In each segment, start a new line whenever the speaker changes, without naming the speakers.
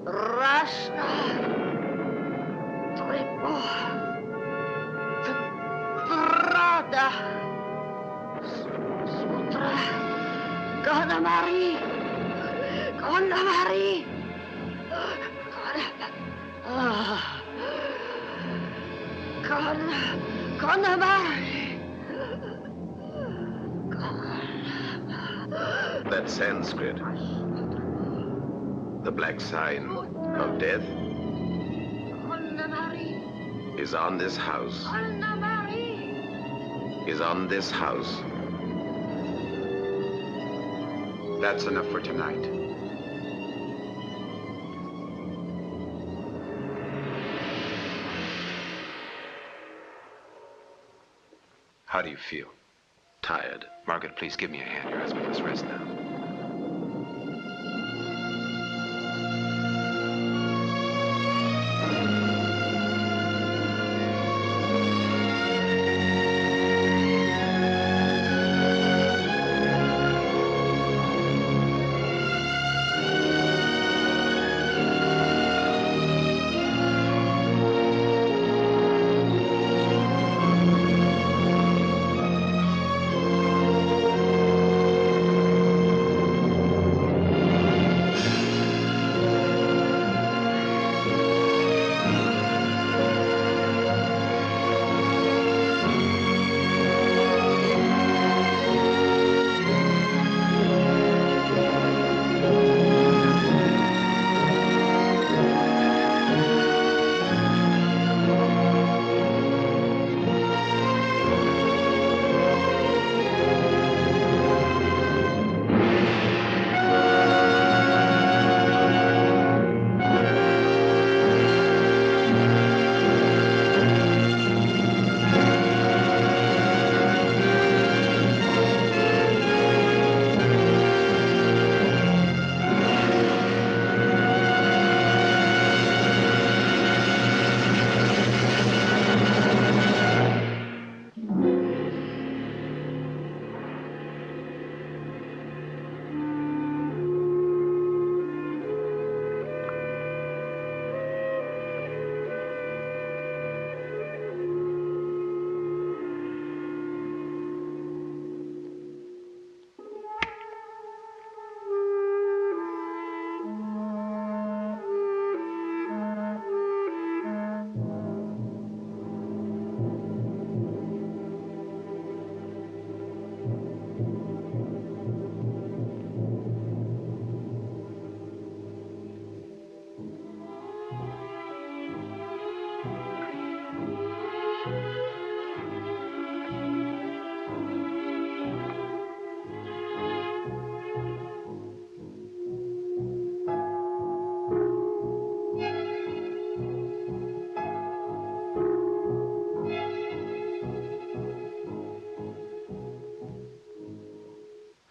Rasta, Tripo, Trada, Sutra, Ganamari, Ganamari, Ganamari.
That Sanskrit, the black sign of death, is on this house. Is on this house.
That's enough for tonight. How do you feel?
Tired.
Margaret, please give me a hand. Your husband must rest now.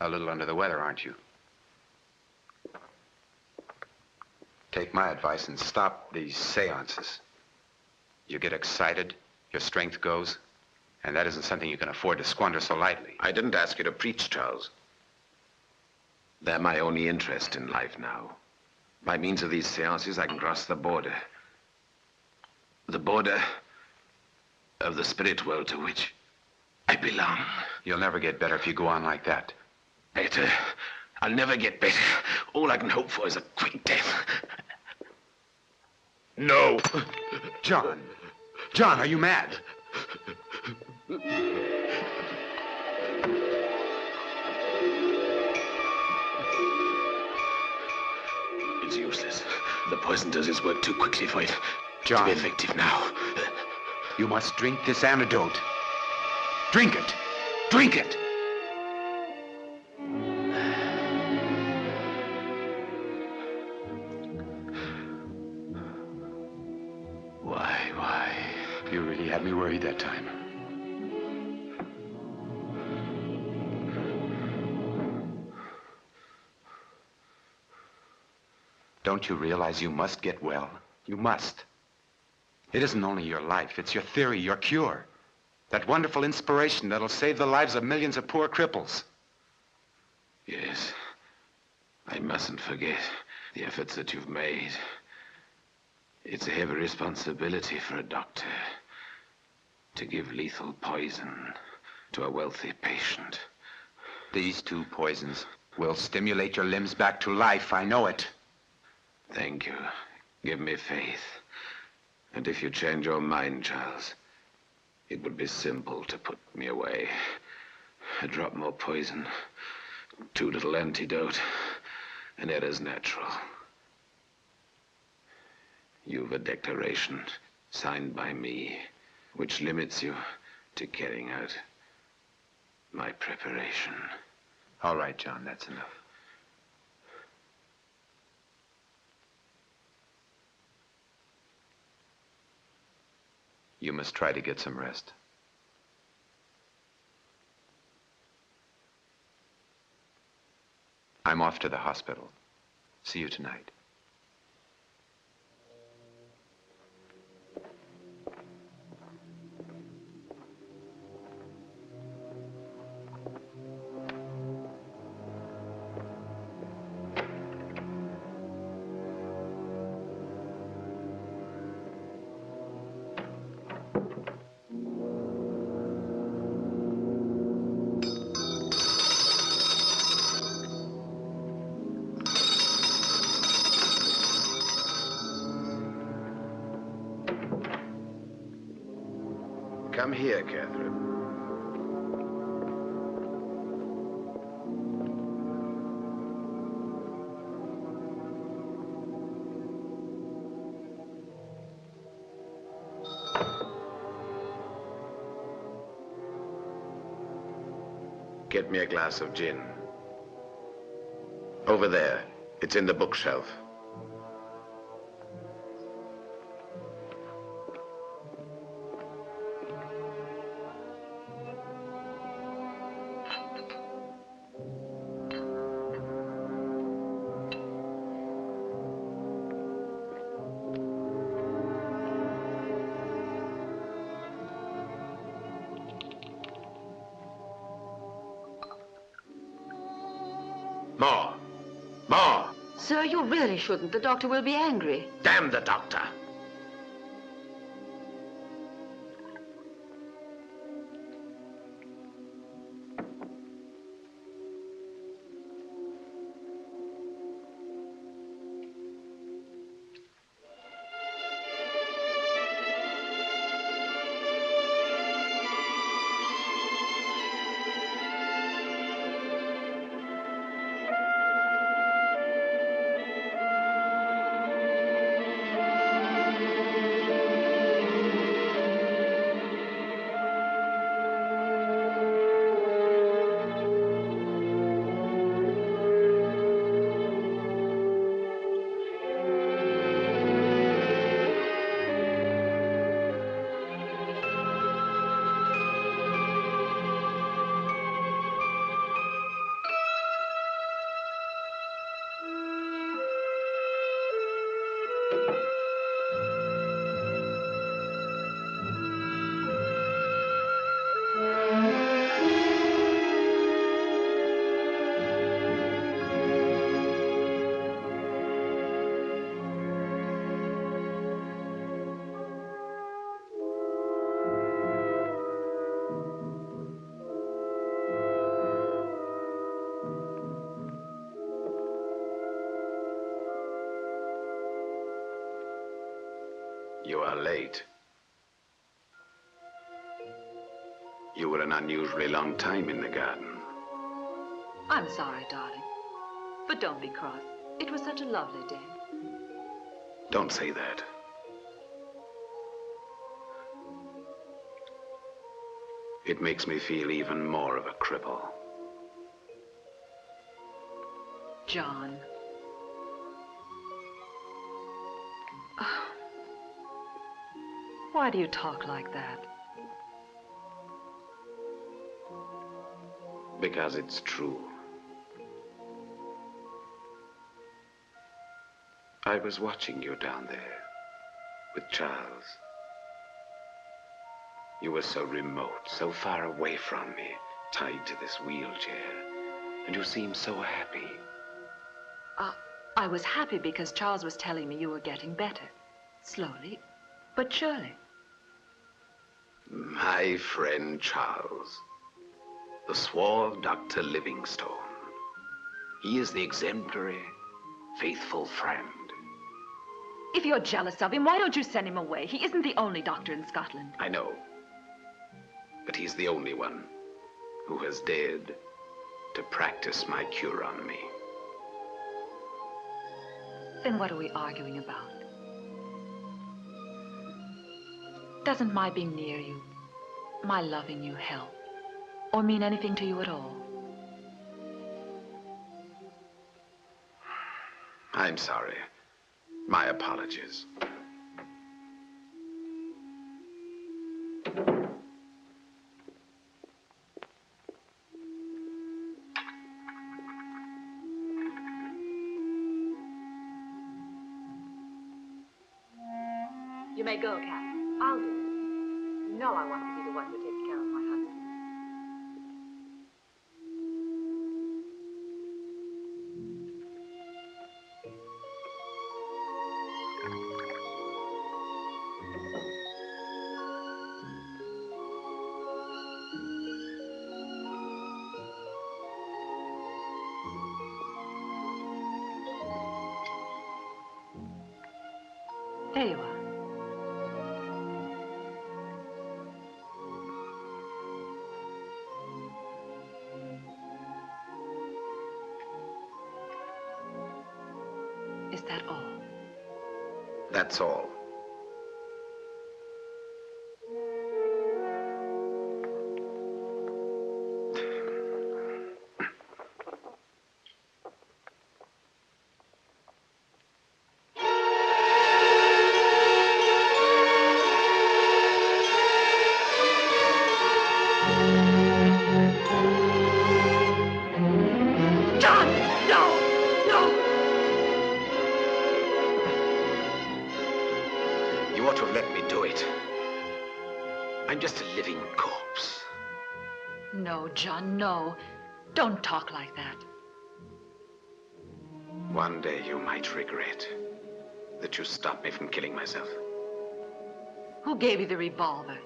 A little under the weather, aren't you? Take my advice and stop these seances. You get excited, your strength goes, and that isn't something you can afford to squander so lightly.
I didn't ask you to preach, Charles. They're my only interest in life now. By means of these seances, I can cross the border. The border of the spirit world to which I belong.
You'll never get better if you go on like that.
Better? I'll never get better. All I can hope for is a quick death. No!
John! John, are you mad?
It's useless. The poison does its work too quickly for it
John,
to be effective now.
You must drink this antidote. Drink it! Drink it!
Why?
You really had me worried that time. Don't you realize you must get well? You must. It isn't only your life, it's your theory, your cure. That wonderful inspiration that'll save the lives of millions of poor cripples.
Yes. I mustn't forget the efforts that you've made. It's a heavy responsibility for a doctor to give lethal poison to a wealthy patient.
These two poisons will stimulate your limbs back to life. I know it.
Thank you. Give me faith. And if you change your mind, Charles, it would be simple to put me away. A drop more poison, too little antidote, and it is natural. You've a declaration signed by me, which limits you to carrying out my preparation.
All right, John, that's enough. You must try to get some rest. I'm off to the hospital. See you tonight.
Come here, Catherine. Get me a glass of gin. Over there. It's in the bookshelf. More. More.
Sir, you really shouldn't. The doctor will be angry.
Damn the doctor. You are late. You were an unusually long time in the garden.
I'm sorry, darling. But don't be cross. It was such a lovely day.
Don't say that. It makes me feel even more of a cripple.
John. Why do you talk like that?
Because it's true. I was watching you down there with Charles. You were so remote, so far away from me, tied to this wheelchair. And you seemed so happy.
I was happy because Charles was telling me you were getting better. Slowly, but surely.
My friend Charles, the suave Dr. Livingstone. He is the exemplary, faithful friend.
If you're jealous of him, why don't you send him away? He isn't the only doctor in Scotland.
I know. But he's the only one who has dared to practice my cure on me.
Then what are we arguing about? Doesn't my being near you, my loving you, help, or mean anything to you at all?
I'm sorry. My apologies.
You may go, Captain. I'll do it. You know I want to be the one who takes care of my husband. There you are. Is that all?
That's all. You ought to have let me do it. I'm just a living corpse.
No, John, no. Don't talk like that.
One day you might regret that you stopped me from killing myself.
Who gave you the revolver?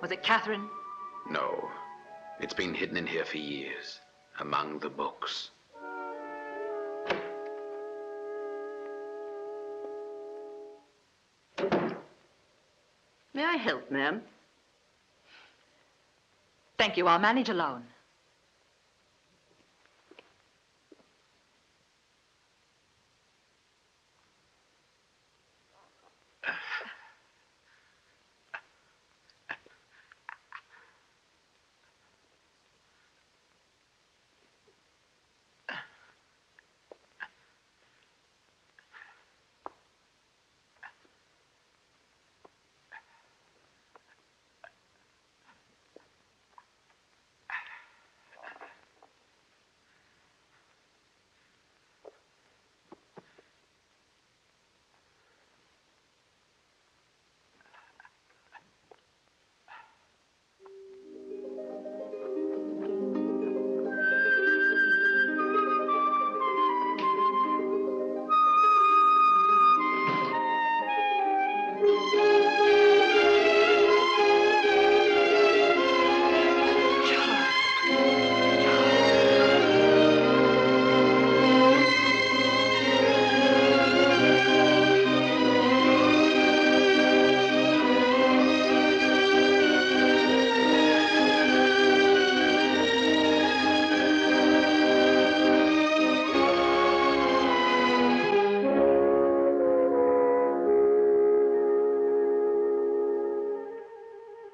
Was it Catherine?
No. It's been hidden in here for years, among the books.
May I help, ma'am?
Thank you. I'll manage alone.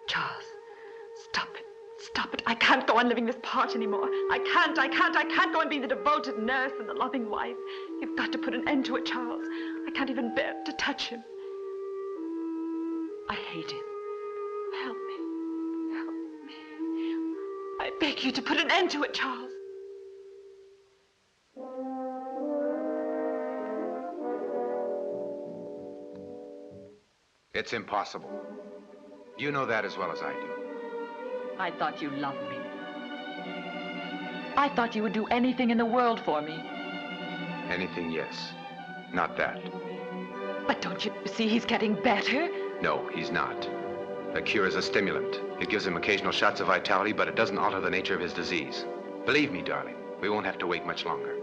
Charles, stop it. Stop it. I can't go on living this part anymore. I can't go on being the devoted nurse and the loving wife. You've got to put an end to it, Charles. I can't even bear to touch him. I hate him. Help me. Help me. I beg you to put an end to it, Charles.
It's impossible. You know that as well as I do.
I thought you loved me. I thought you would do anything in the world for me.
Anything, yes. Not that.
But don't you see he's getting better?
No, he's not. A cure is a stimulant. It gives him occasional shots of vitality, but it doesn't alter the nature of his disease. Believe me, darling, we won't have to wait much longer.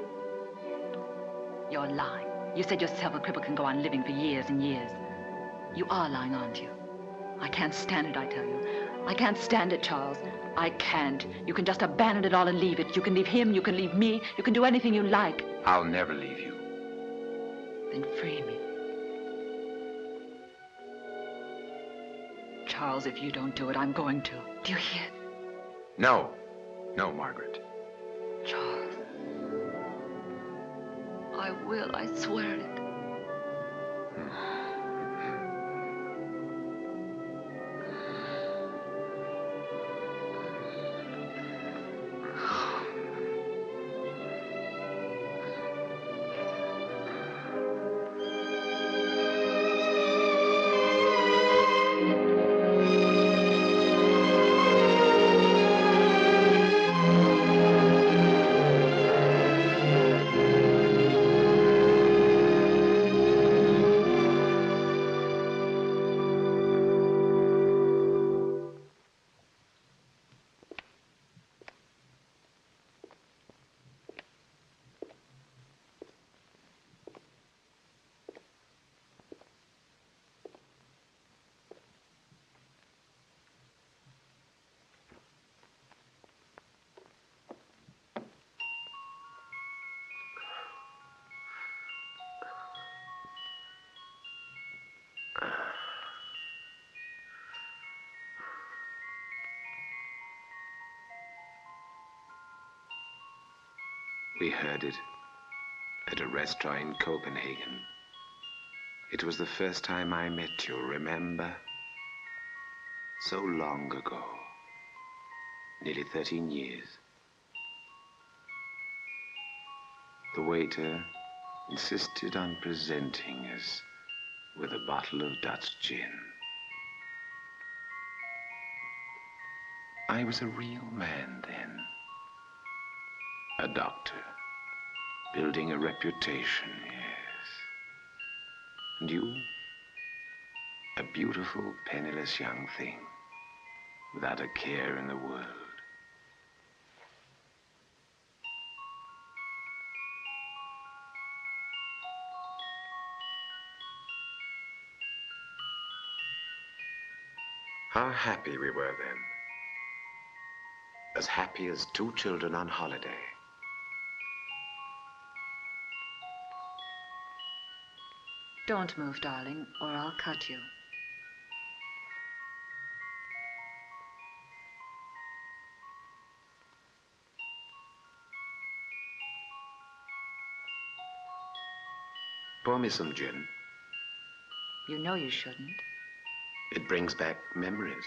You're lying. You said yourself a cripple can go on living for years and years. You are lying, aren't you? I can't stand it, I tell you. I can't stand it, Charles. I can't. You can just abandon it all and leave it. You can leave him, you can leave me, you can do anything you like.
I'll never leave you.
Then free me. Charles, if you don't do it, I'm going to. Do you hear?
No. No, Margaret.
Charles. I will, I swear it.
We heard it at a restaurant in Copenhagen. It was the first time I met you, remember? So long ago. Nearly 13 years. The waiter insisted on presenting us with a bottle of Dutch gin. I was a real man then. A doctor. Building a reputation, yes. And you? A beautiful, penniless young thing. Without a care in the world. How happy we were then. As happy as two children on holiday.
Don't move, darling, or I'll cut you.
Pour me some gin.
You know you shouldn't.
It brings back memories.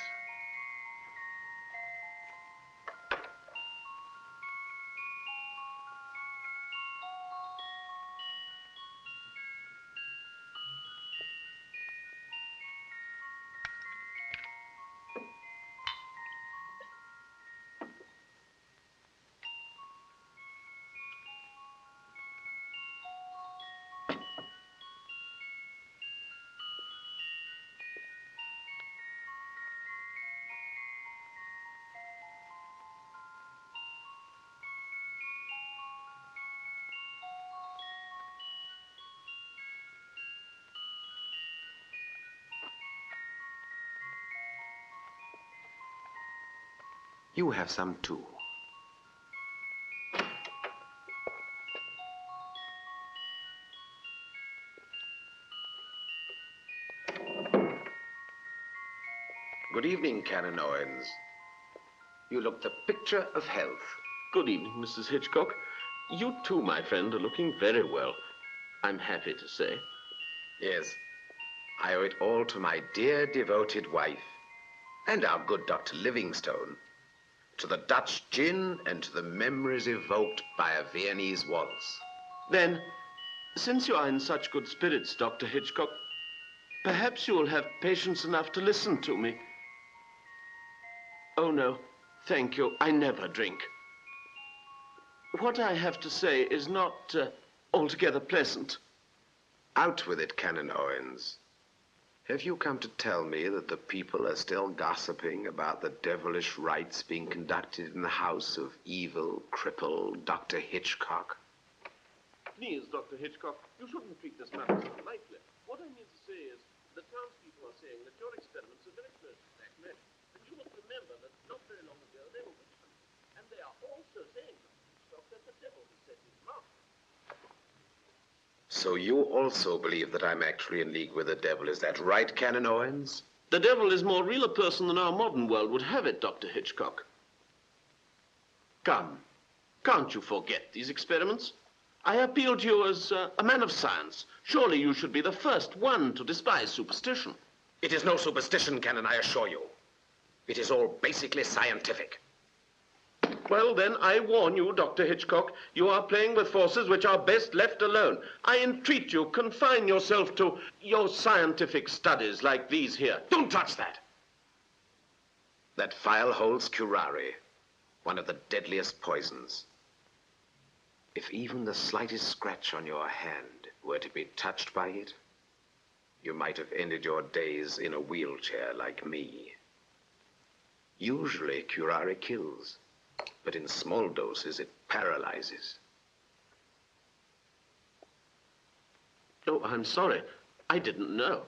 You have some too. Good evening, Canon Owens. You look the picture of health.
Good evening, Mrs. Hitchcock. You too, my friend, are looking very well, I'm happy to say.
Yes, I owe it all to my dear, devoted wife, and our good Dr. Livingstone, to the Dutch gin and to the memories evoked by a Viennese waltz.
Then, since you are in such good spirits, Dr. Hitchcock, perhaps you will have patience enough to listen to me. Oh, no, thank you. I never drink. What I have to say is not altogether pleasant.
Out with it, Canon Owens. Have you come to tell me that the people are still gossiping about the devilish rites being conducted in the house of evil, crippled Dr. Hitchcock?
Please, Dr. Hitchcock, you shouldn't treat this matter so lightly. What I mean to say is, the townspeople are saying that your experiments are very close to black magic. And you must remember that not very long ago they were witch hunts. And they are also saying, Dr. Hitchcock, that the devil has set his mouth.
So you also believe that I'm actually in league with the devil. Is that right, Canon Owens?
The devil is more real a person than our modern world would have it, Dr. Hitchcock. Come, can't you forget these experiments? I appeal to you as a man of science. Surely you should be the first one to despise superstition.
It is no superstition, Canon, I assure you. It is all basically scientific.
Well, then, I warn you, Dr. Hitchcock, you are playing with forces which are best left alone. I entreat you, confine yourself to your scientific studies like these here.
Don't touch that! That phial holds curare, one of the deadliest poisons. If even the slightest scratch on your hand were to be touched by it, you might have ended your days in a wheelchair like me. Usually, curare kills, but in small doses, it paralyzes.
Oh, I'm sorry. I didn't know.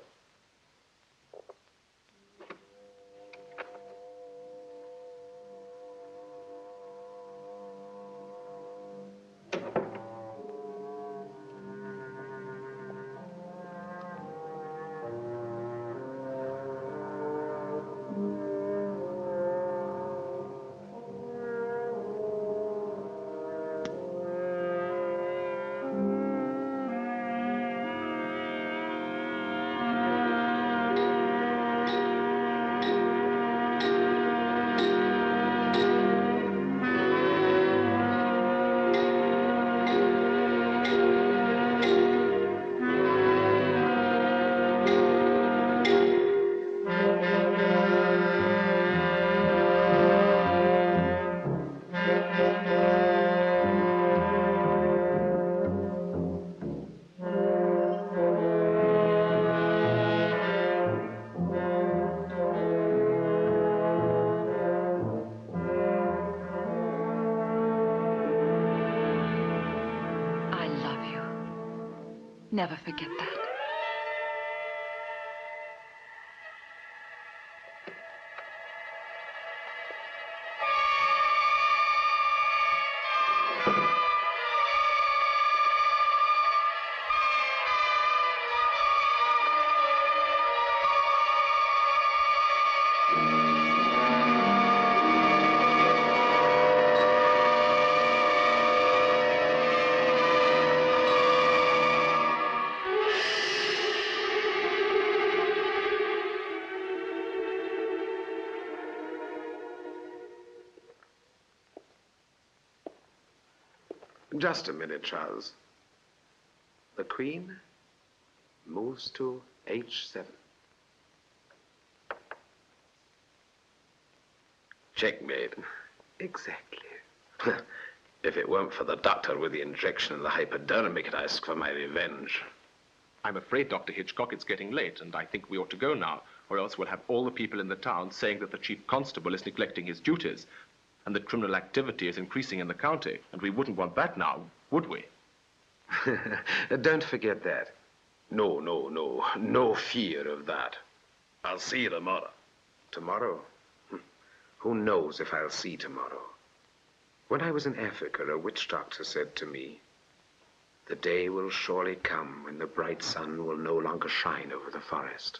I love you. Never forget that.
Just a minute, Charles. The Queen moves to H7. Checkmate. Exactly. If it weren't for the doctor with the injection and the hypodermic, I'd ask for my revenge.
I'm afraid, Dr. Hitchcock, it's getting late, and I think we ought to go now, or else we'll have all the people in the town saying that the chief constable is neglecting his duties, and that criminal activity is increasing in the county, and we wouldn't want that now, would we?
Don't forget that. No fear of that. I'll see you tomorrow. Tomorrow? Who knows if I'll see tomorrow? When I was in Africa, a witch doctor said to me, "The day will surely come when the bright sun will no longer shine over the forest."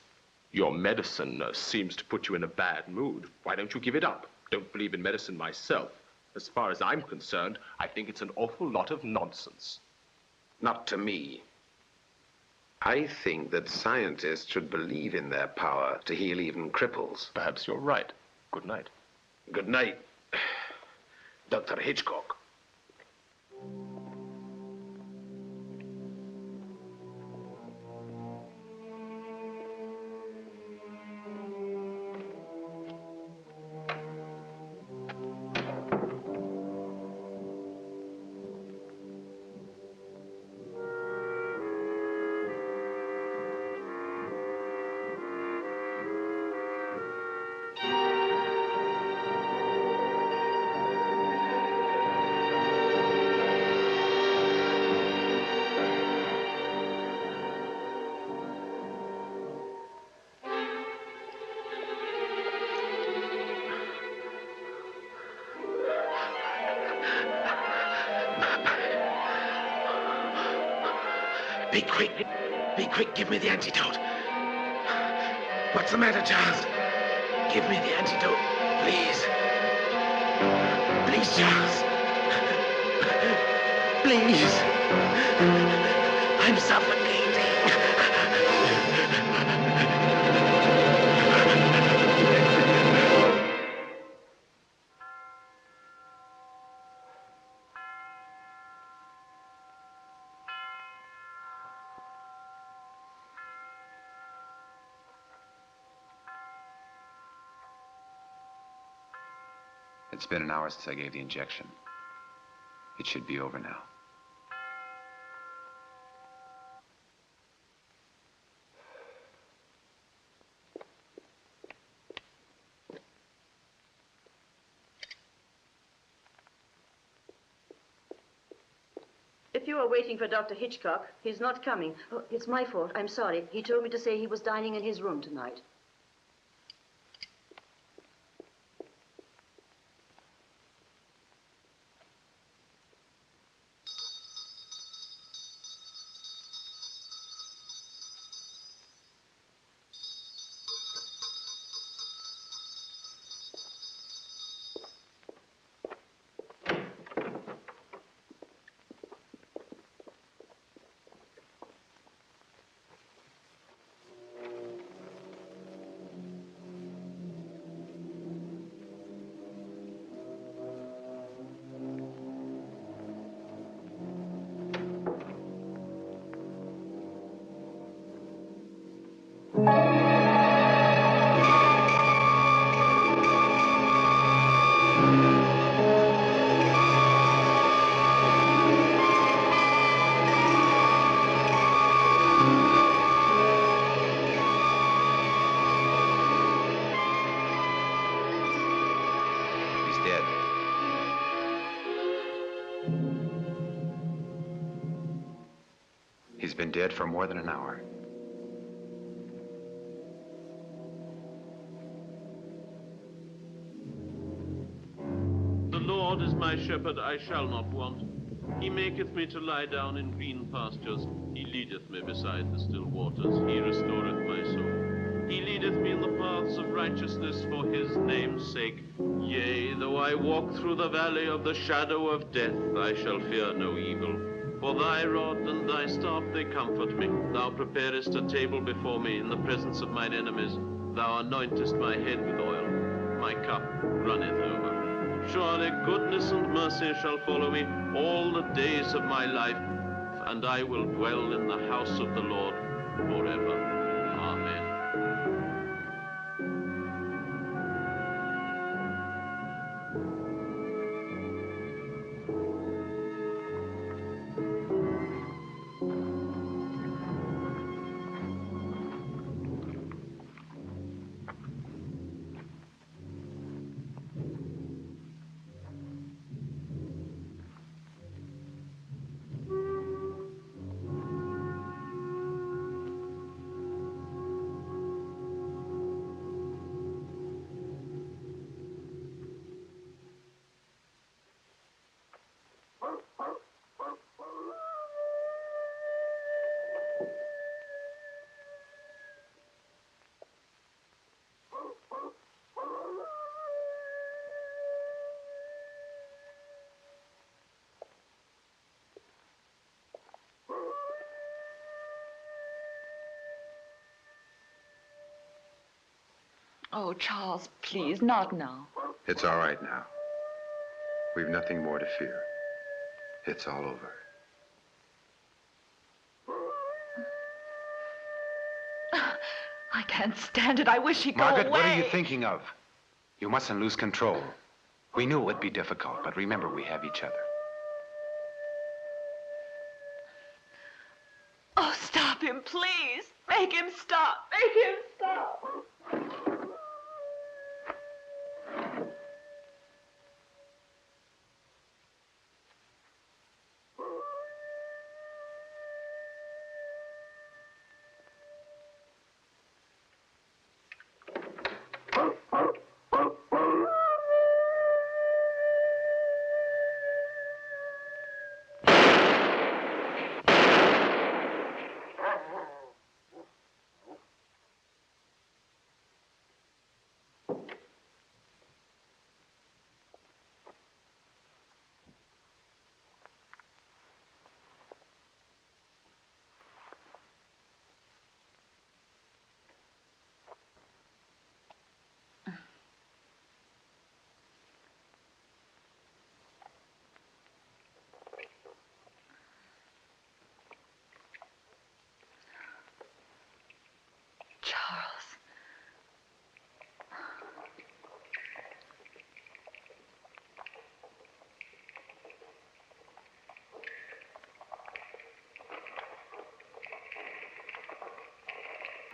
Your medicine seems to put you in a bad mood. Why don't you give it up? Don't believe in medicine myself. As far as I'm concerned, I think it's an awful lot of nonsense.
Not to me. I think that scientists should believe in their power to heal even cripples.
Perhaps you're right. Good night.
Good night, Dr. Hitchcock. Be quick. Be quick. Give me the antidote. What's the matter, Charles? Give me the antidote, please. Please, Charles. Please. I'm suffocating.
It's been an hour since I gave the injection. It should be over now.
If you are waiting for Dr. Hitchcock, he's not coming. Oh, it's my fault. I'm sorry. He told me to say he was dining in his room tonight.
He's been dead for more than an hour.
The Lord is my shepherd, I shall not want. He maketh me to lie down in green pastures. He leadeth me beside the still waters. He restoreth my soul. He leadeth me in the paths of righteousness for his name's sake. Yea, though I walk through the valley of the shadow of death, I shall fear no evil. For thy rod and thy staff, they comfort me. Thou preparest a table before me in the presence of mine enemies. Thou anointest my head with oil. My cup runneth over. Surely goodness and mercy shall follow me all the days of my life, and I will dwell in the house of the Lord forever. Amen.
Oh, Charles, please, not now.
It's all right now. We've nothing more to fear. It's all over.
I can't stand it. I wish he'd go
Margaret,
away.
what are you thinking of? You mustn't lose control. We knew it would be difficult, but remember, we have each other.
Oh, stop him, please. Make him stop. Make him stop.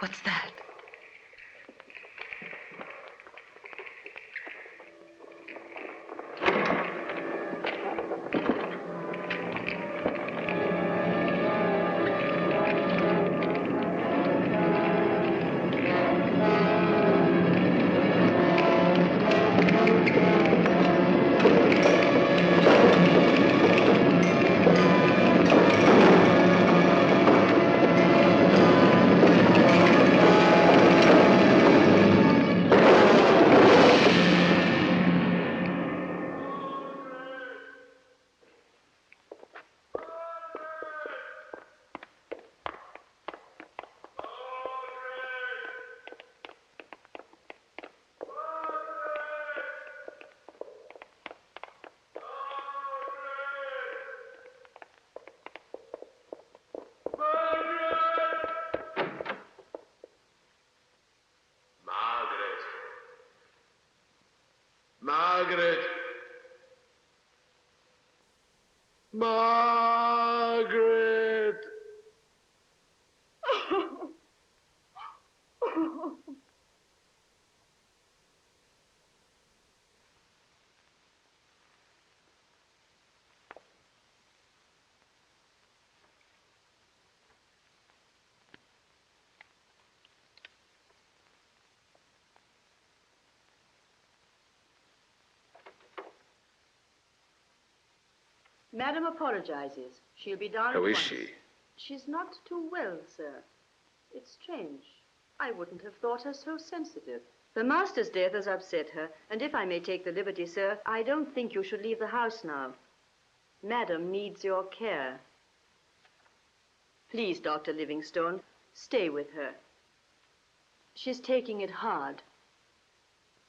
What's that?
Margaret! Margaret!
Madam apologizes. She'll be down
How
at
is
once.
she?
She's not too well, sir. It's strange. I wouldn't have thought her so sensitive. The master's death has upset her, and if I may take the liberty, sir, I don't think you should leave the house now. Madam needs your care. Please, Dr. Livingstone, stay with her. She's taking it hard.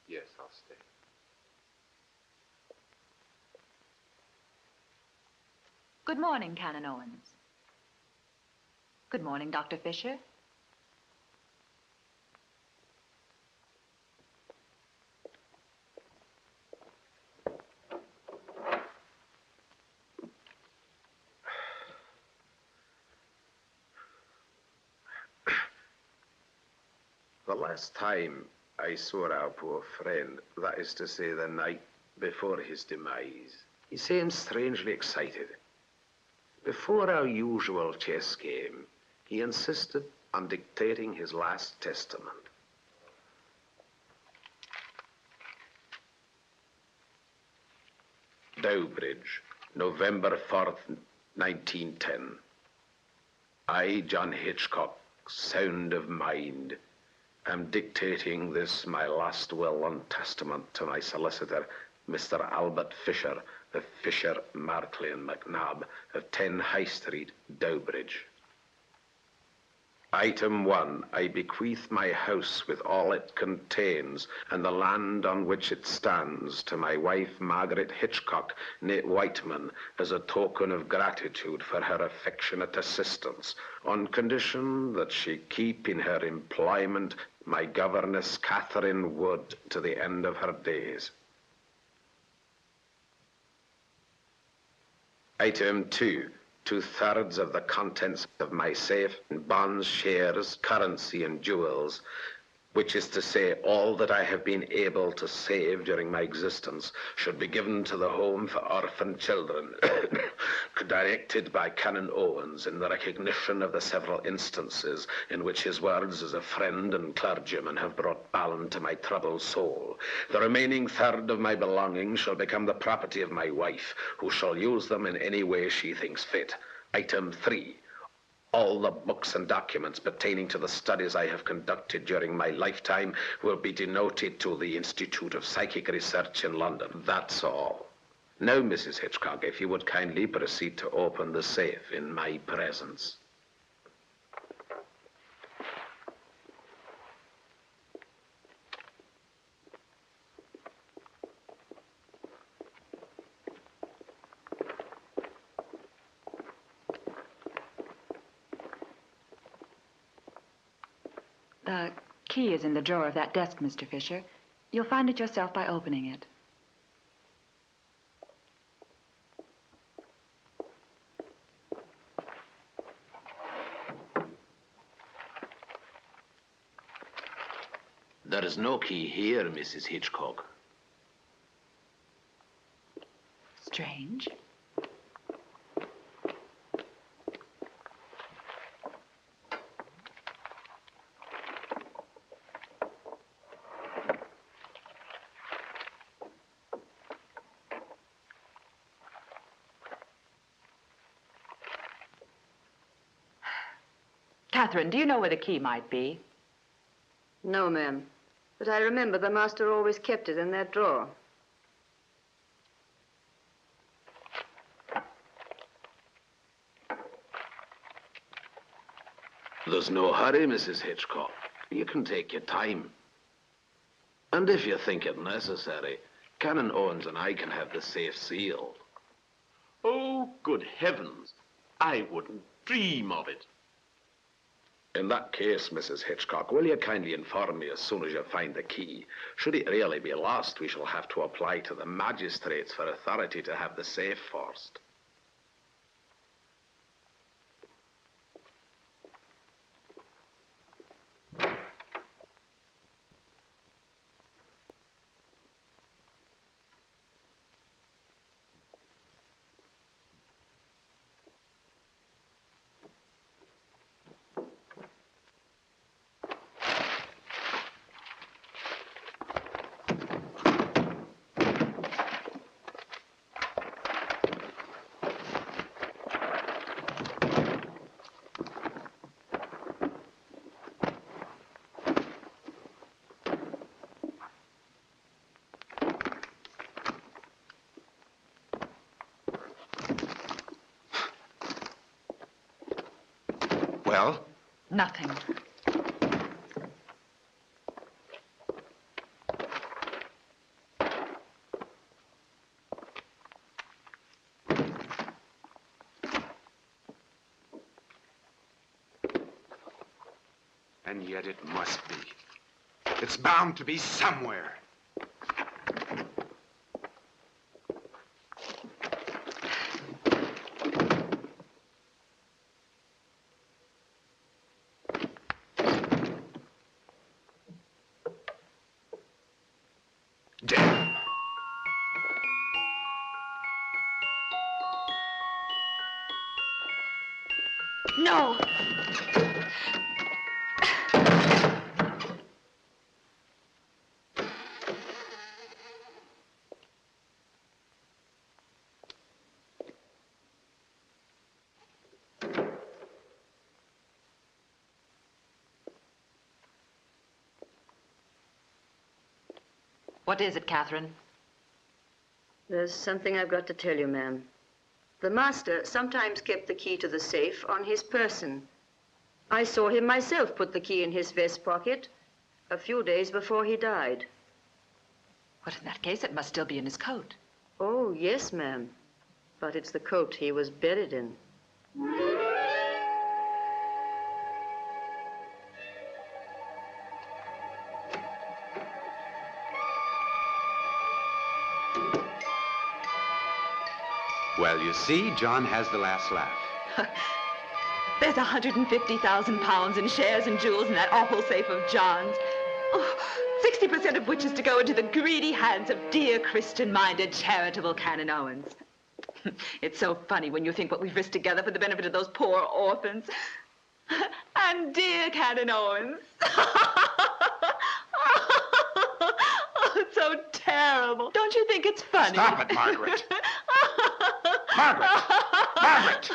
Yes, I'll stay.
Good morning, Canon Owens. Good morning, Dr. Fisher.
The last time I saw our poor friend, that is to say the night before his demise, he seemed strangely excited. Before our usual chess game, he insisted on dictating his last testament. Dowbridge, November 4th, 1910. I, John Hitchcock, sound of mind, am dictating this, my last will and testament, to my solicitor, Mr. Albert Fisher, of Fisher, Markley and McNabb, of 10 High Street, Dowbridge. Item 1, I bequeath my house with all it contains and the land on which it stands to my wife, Margaret Hitchcock, née Whiteman, as a token of gratitude for her affectionate assistance, on condition that she keep in her employment my governess, Catherine Wood, to the end of her days. Item 2, 2/3 of the contents of my safe, bonds, shares, currency, and jewels, which is to say, all that I have been able to save during my existence, should be given to the Home for Orphan Children, directed by Canon Owens in the recognition of the several instances in which his words as a friend and clergyman have brought balm to my troubled soul. The remaining 1/3 of my belongings shall become the property of my wife, who shall use them in any way she thinks fit. Item 3. All the books and documents pertaining to the studies I have conducted during my lifetime will be denoted to the Institute of Psychic Research in London. That's all. Now, Mrs. Hitchcock, if you would kindly proceed to open the safe in my presence.
The key is in the drawer of that desk, Mr. Fisher. You'll find it yourself by opening it.
There is no key here, Mrs. Hitchcock.
Strange. Catherine, do you know where the key might be?
No, ma'am. But I remember the master always kept it in that drawer.
There's no hurry, Mrs. Hitchcock. You can take your time. And if you think it necessary, Canon Owens and I can have the safe sealed.
Oh, good heavens. I wouldn't dream of it.
In that case, Mrs. Hitchcock, will you kindly inform me as soon as you find the key? Should it really be lost, we shall have to apply to the magistrates for authority to have the safe forced.
Well?
Nothing.
And yet it must be. It's bound to be somewhere. Dead.
No! What is it, Catherine?
There's something I've got to tell you, ma'am. The master sometimes kept the key to the safe on his person. I saw him myself put the key in his vest pocket a few days before he died.
Well, in that case, it must still be in his coat.
Oh, yes, ma'am. But it's the coat he was buried in.
Well, you see, John has the last laugh.
There's 150,000 pounds in shares and jewels in that awful safe of John's. Oh, 60% of which is to go into the greedy hands of dear Christian-minded, charitable Canon Owens. It's so funny when you think what we've risked together for the benefit of those poor orphans. And dear Canon Owens. Oh, it's so terrible. Don't you think it's funny?
Stop it, Margaret. Margaret! Margaret!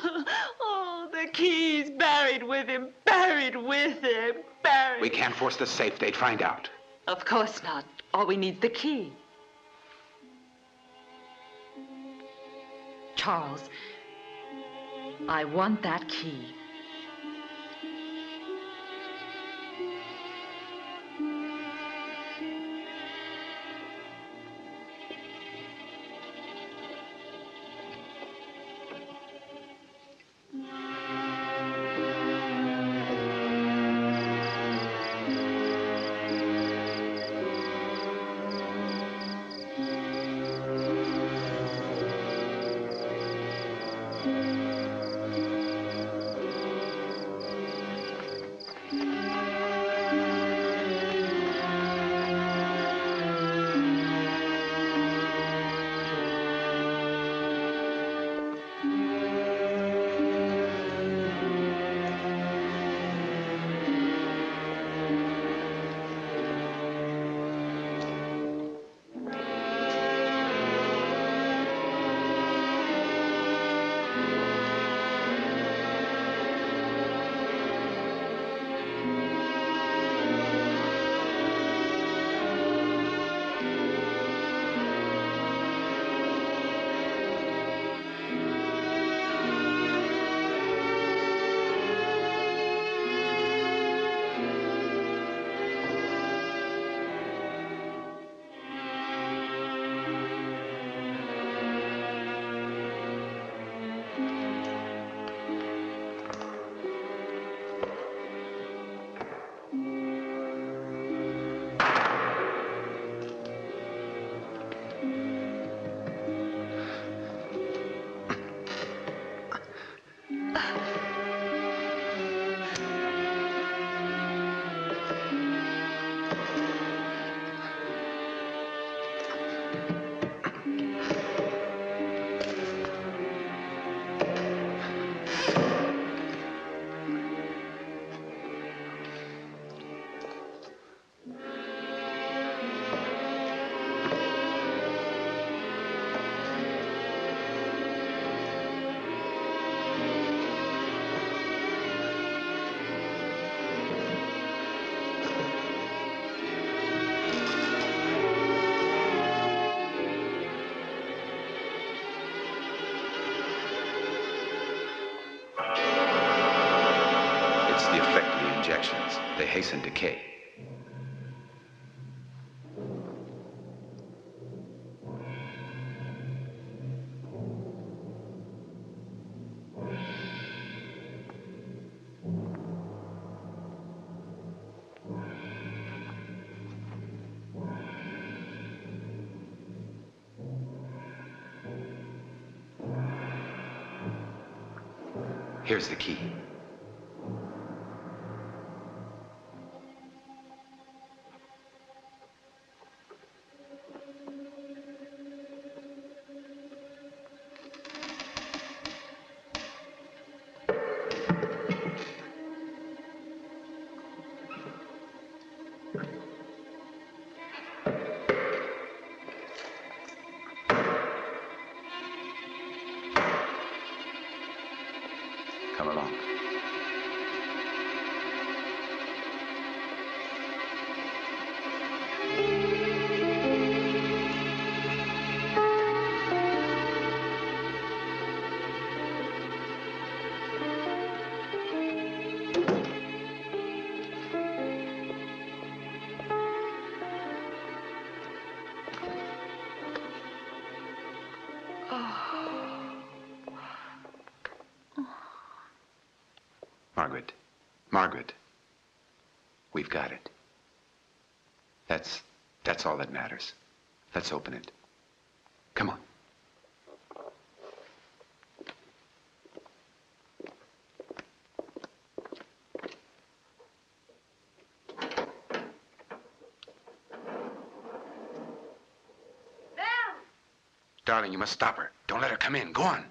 Oh, the key's buried with him, buried with him, buried.
We can't force the safe. They'd find out.
Of course not. All we need's the key. Charles, I want that key.
injections. They hasten decay. Here's the key. Come along. Margaret. Margaret. We've got it. That's all that matters. Let's open it. Come on. Darling, you must stop her. Don't let her come in. Go on.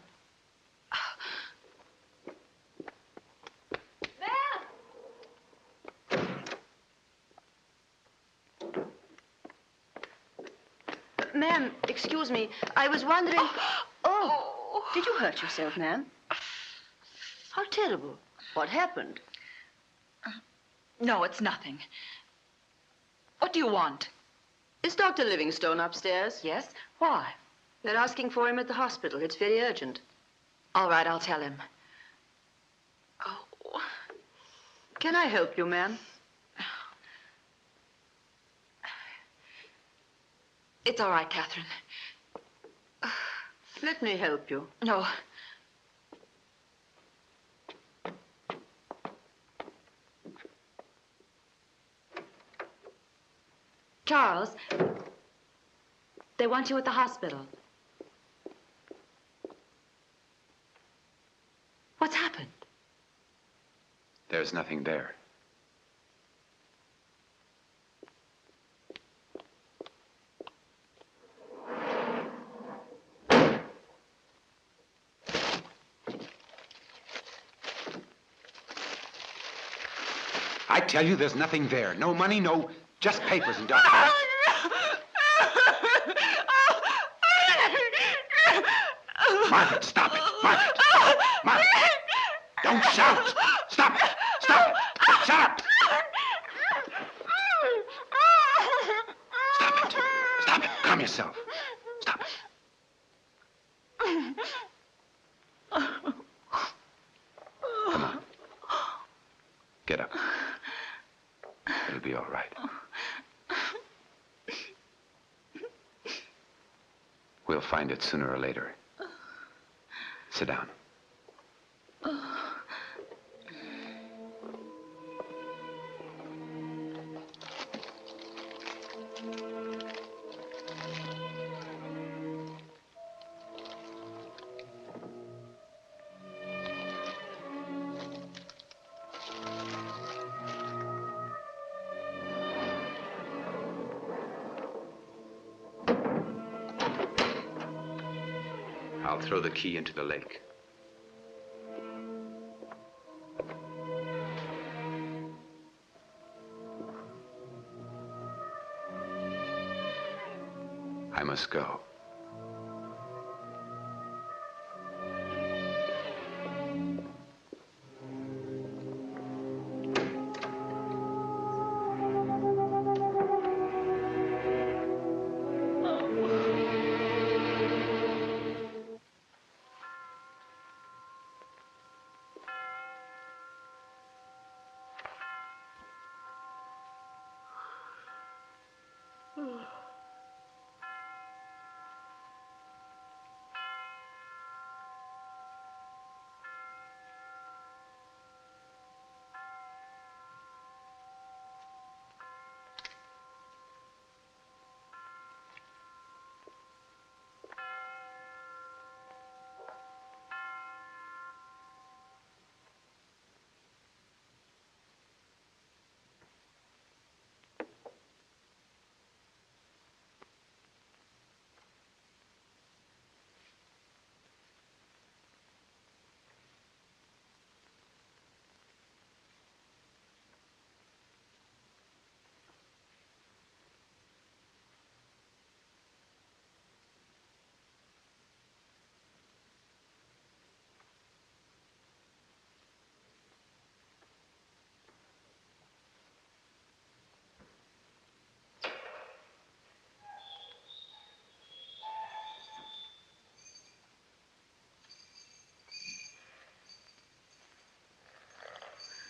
Ma'am, excuse me. I was wondering... Oh, did you hurt yourself, ma'am? How terrible. What happened?
No, it's nothing. What do you want?
Is Dr. Livingstone upstairs?
Yes? Why?
They're asking for him at the hospital. It's very urgent.
All right, I'll tell him.
Oh. Can I help you, ma'am?
It's all right, Catherine.
Let me help you.
No. Charles, they want you at the hospital. What's happened?
There's nothing there. I tell you, there's nothing there. No money, no... just papers and documents. Margaret, stop it. Margaret. Margaret. Don't shout. Stop it. Stop it. Shut up. Stop it. Stop it. Calm yourself. Stop it. Come on. Get up. It'll be all right. We'll find it sooner or later. Sit down. I'll throw the key into the lake. I must go.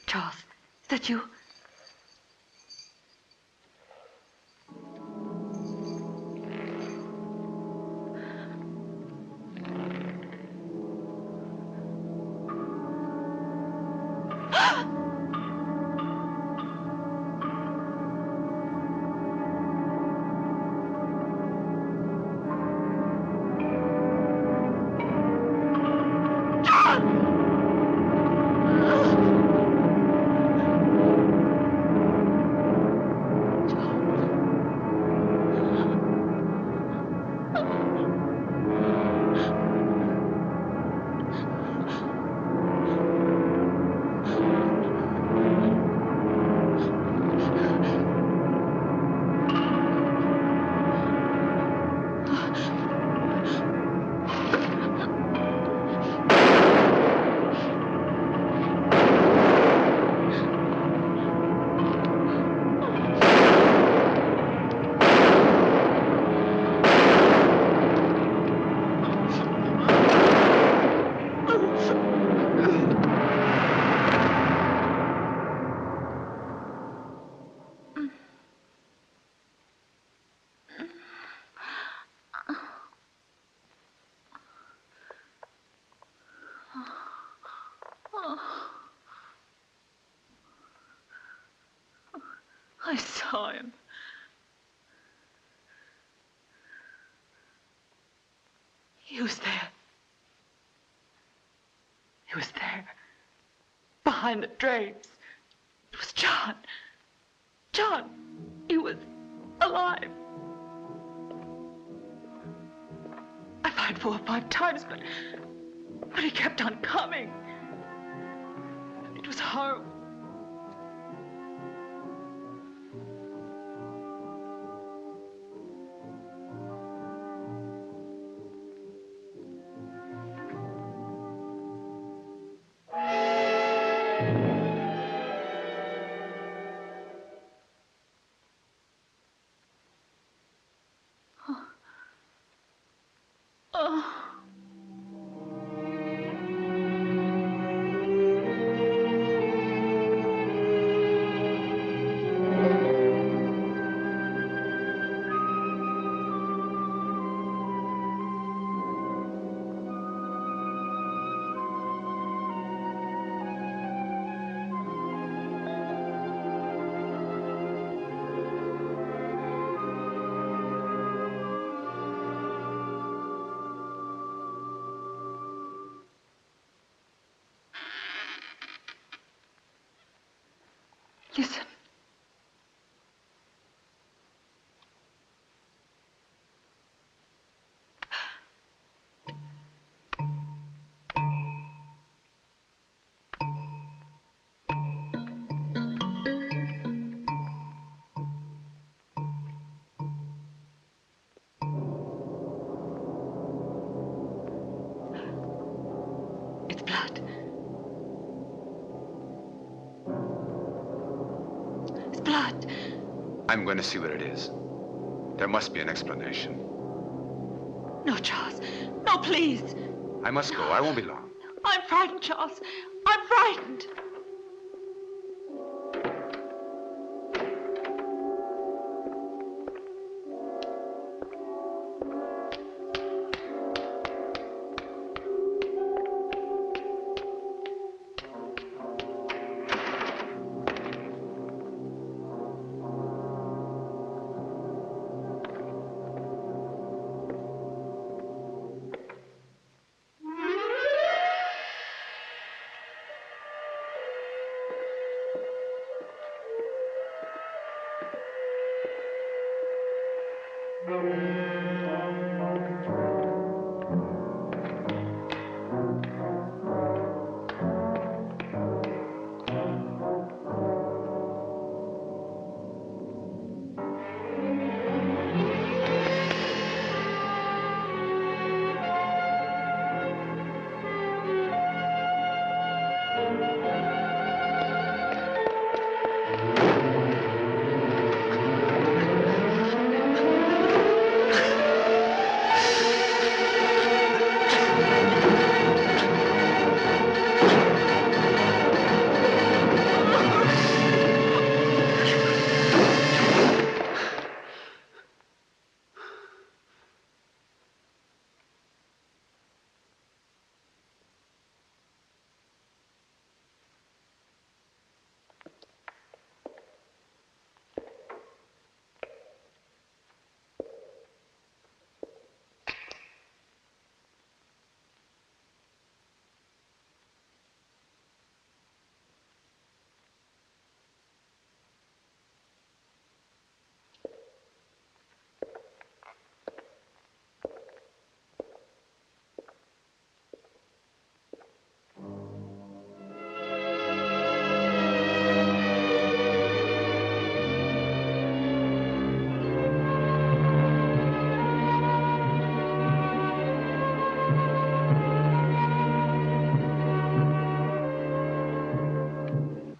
Charles, is that you? I saw him. He was there. He was there. Behind the drapes. It was John. John. He was alive. I tried 4 or 5 times, but he kept on coming. It was horrible. Listen. It's blood. It's blood.
I'm going to see what it is. There must be an explanation.
No, Charles. No, please.
I must go. I won't be long.
I'm frightened, Charles. I'm frightened.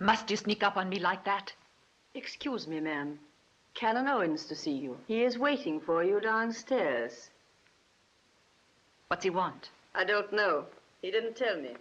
Must you sneak up on me like that?
Excuse me, ma'am. Canon Owens to see you. He is waiting for you downstairs.
What's he want?
I don't know. He didn't tell me.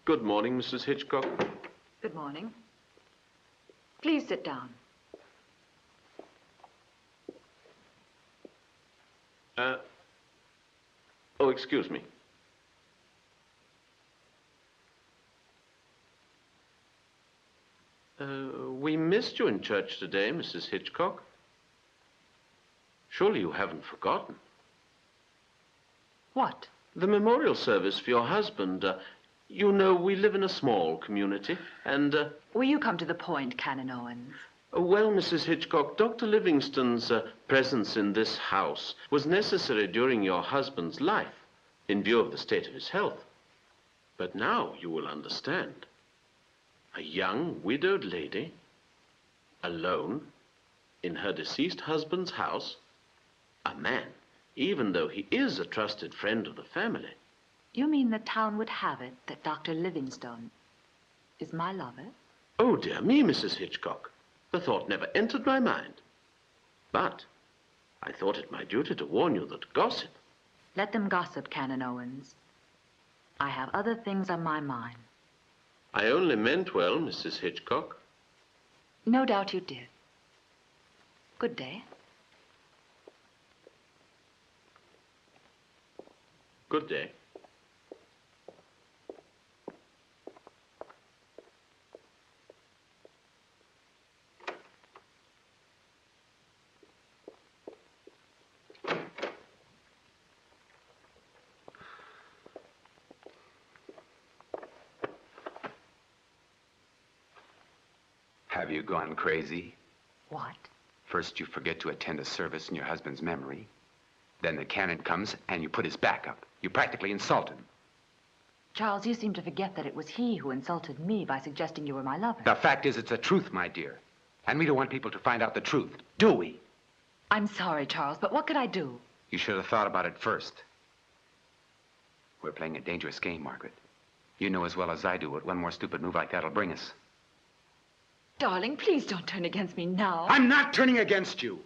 Good morning, Mrs. Hitchcock.
Good morning. Please sit down.
Oh, excuse me. We missed you in church today, Mrs. Hitchcock. Surely you haven't forgotten.
What?
The memorial service for your husband. You know, we live in a small community, and...
Will you come to the point, Canon Owens?
Well, Mrs. Hitchcock, Dr. Livingston's presence in this house was necessary during your husband's life, in view of the state of his health. But now you will understand. A young, widowed lady, alone, in her deceased husband's house, a man, even though he is a trusted friend of the family.
You mean the town would have it that Dr. Livingstone is my lover?
Oh, dear me, Mrs. Hitchcock. The thought never entered my mind. But I thought it my duty to warn you that gossip...
Let them gossip, Canon Owens. I have other things on my mind.
I only meant well, Mrs. Hitchcock.
No doubt you did. Good day.
Good day.
Have you gone crazy?
What?
First, you forget to attend a service in your husband's memory. Then the canon comes and you put his back up. You practically insult him.
Charles, you seem to forget that it was he who insulted me by suggesting you were my lover.
The fact is, it's the truth, my dear. And we don't want people to find out the truth, do we?
I'm sorry, Charles, but what could I do?
You should have thought about it first. We're playing a dangerous game, Margaret. You know as well as I do what one more stupid move like that'll bring us.
Darling, please don't turn against me now.
I'm not turning against you.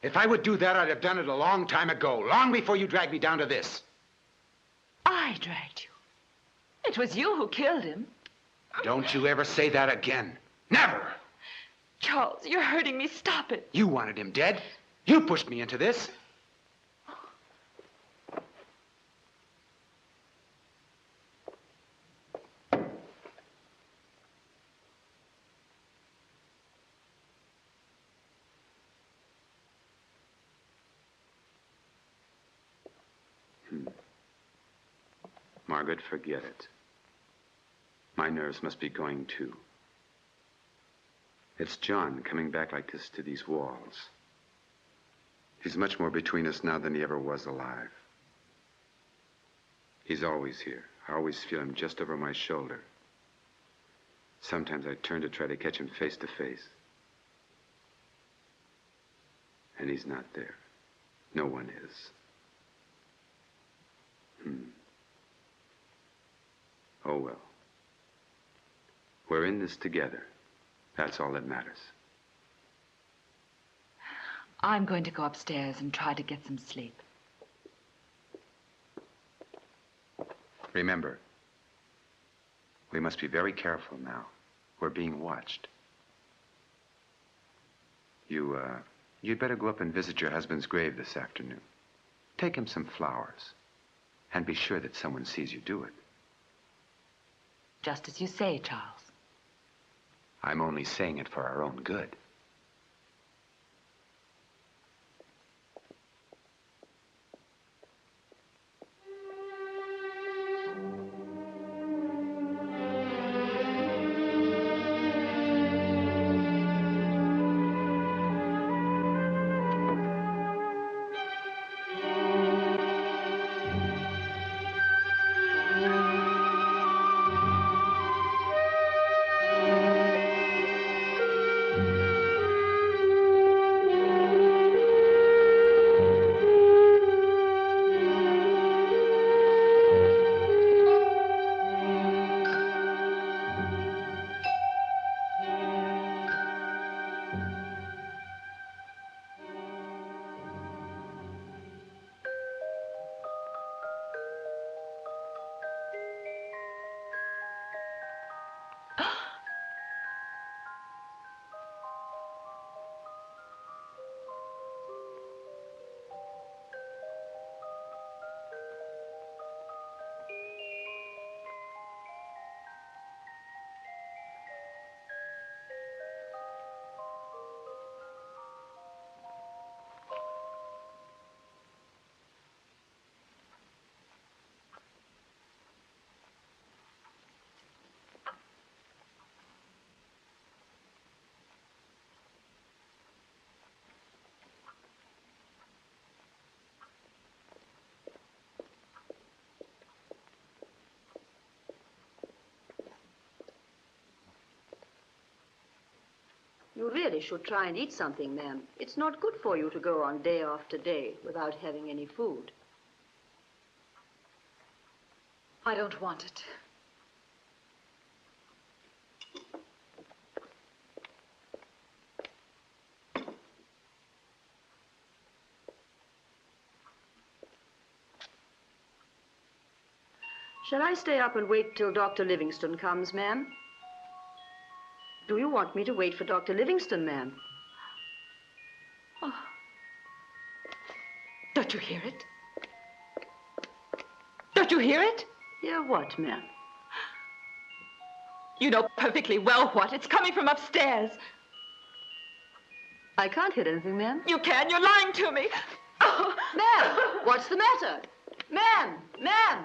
If I would do that, I'd have done it a long time ago, long before you dragged me down to this.
I dragged you. It was you who killed him.
Don't you ever say that again. Never!
Charles, you're hurting me. Stop it.
You wanted him dead. You pushed me into this. Margaret, forget it. My nerves must be going too. It's John coming back like this to these walls. He's much more between us now than he ever was alive. He's always here. I always feel him just over my shoulder. Sometimes I turn to try to catch him face to face. And he's not there. No one is. Oh, well. We're in this together. That's all that matters.
I'm going to go upstairs and try to get some sleep.
Remember, we must be very careful now. We're being watched. You'd better go up and visit your husband's grave this afternoon. Take him some flowers. And be sure that someone sees you do it.
Just as you say, Charles.
I'm only saying it for our own good.
really should try and eat something, ma'am. It's not good for you to go on day after day without having any food.
I don't want it.
Shall I stay up and wait till Dr. Livingston comes, ma'am? Do you want me to wait for Dr. Livingston, ma'am?
Oh. Don't you hear it? Don't you hear it?
Hear what, ma'am?
You know perfectly well what. It's coming from upstairs.
I can't hear anything, ma'am.
You can. You're lying to me. Oh.
Ma'am, what's the matter? Ma'am, ma'am.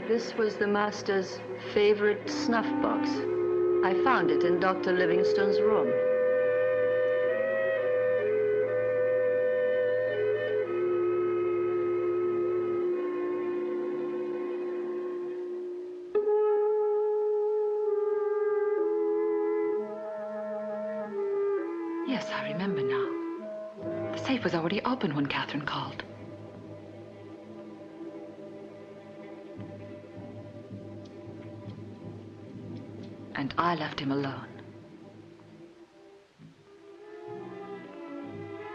This was the master's favorite snuff box. I found it in Dr. Livingston's room.
Yes, I remember now. The safe was already open when Catherine called. And I left him alone.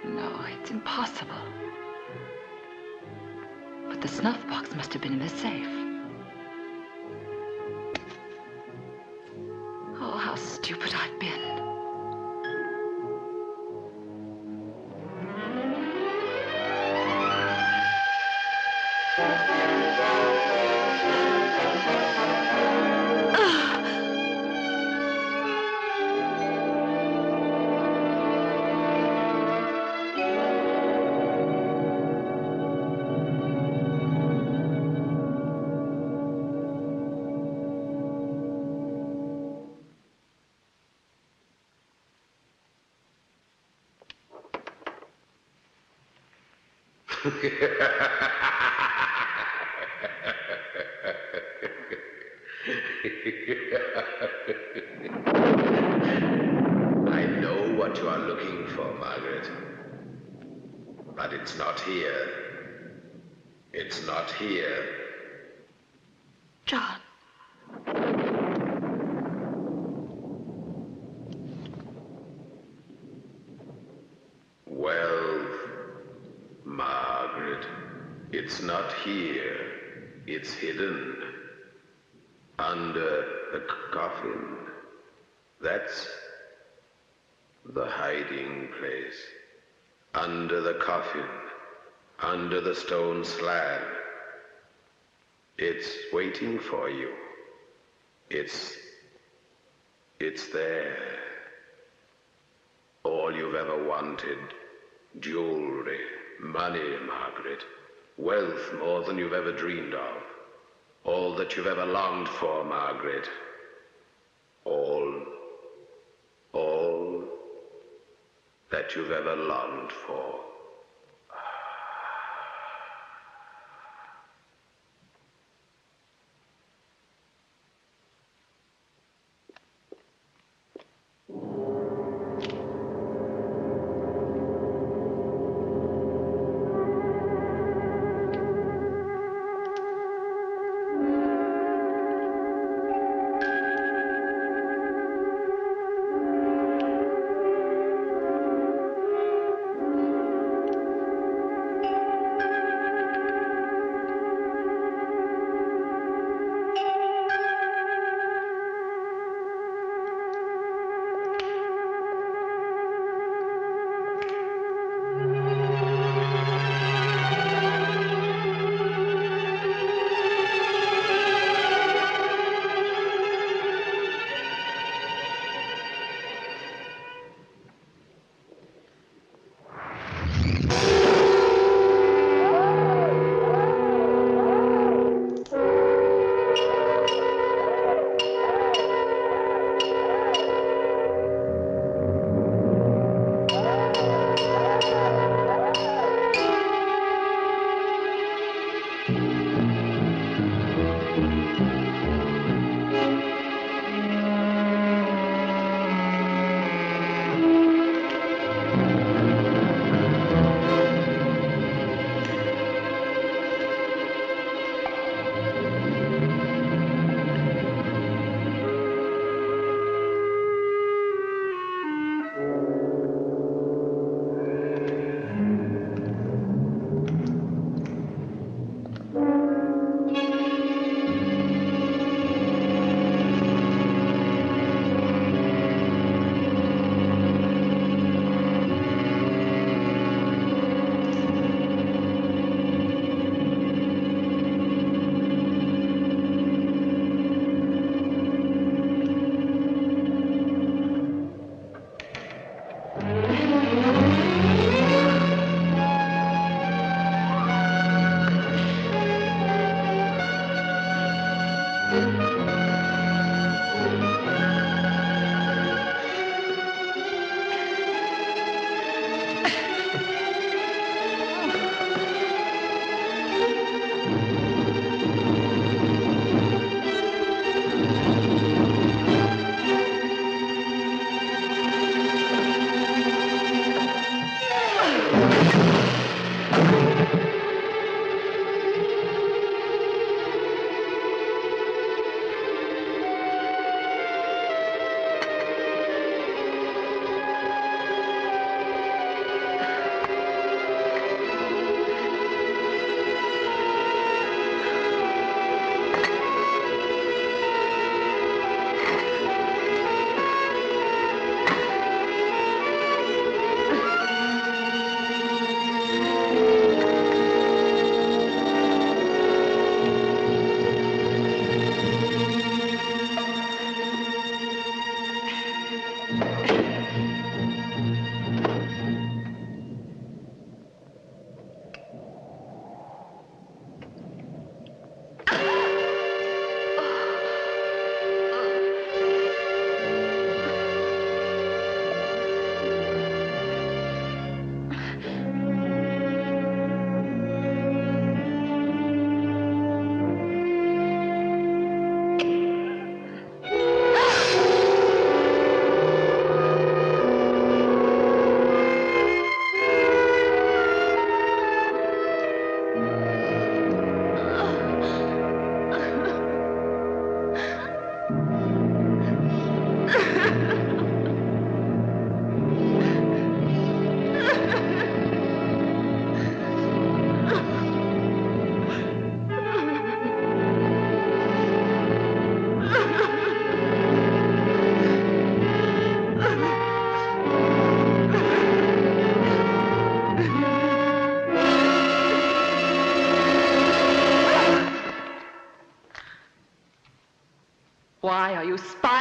No, it's impossible. But the snuff box must have been in the safe. Oh, how stupid I've been.
I know what you are looking for, Margaret. But it's not here. It's not here.
John.
Well, Margaret, it's not here. It's hidden. Under the coffin. That's
The hiding place. Under the coffin. Under the stone slab. It's waiting for you. It's there. All you've ever wanted. Jewelry, money, Margaret. Wealth more than you've ever dreamed of. All that you've ever longed for, Margaret. All that you've ever longed for.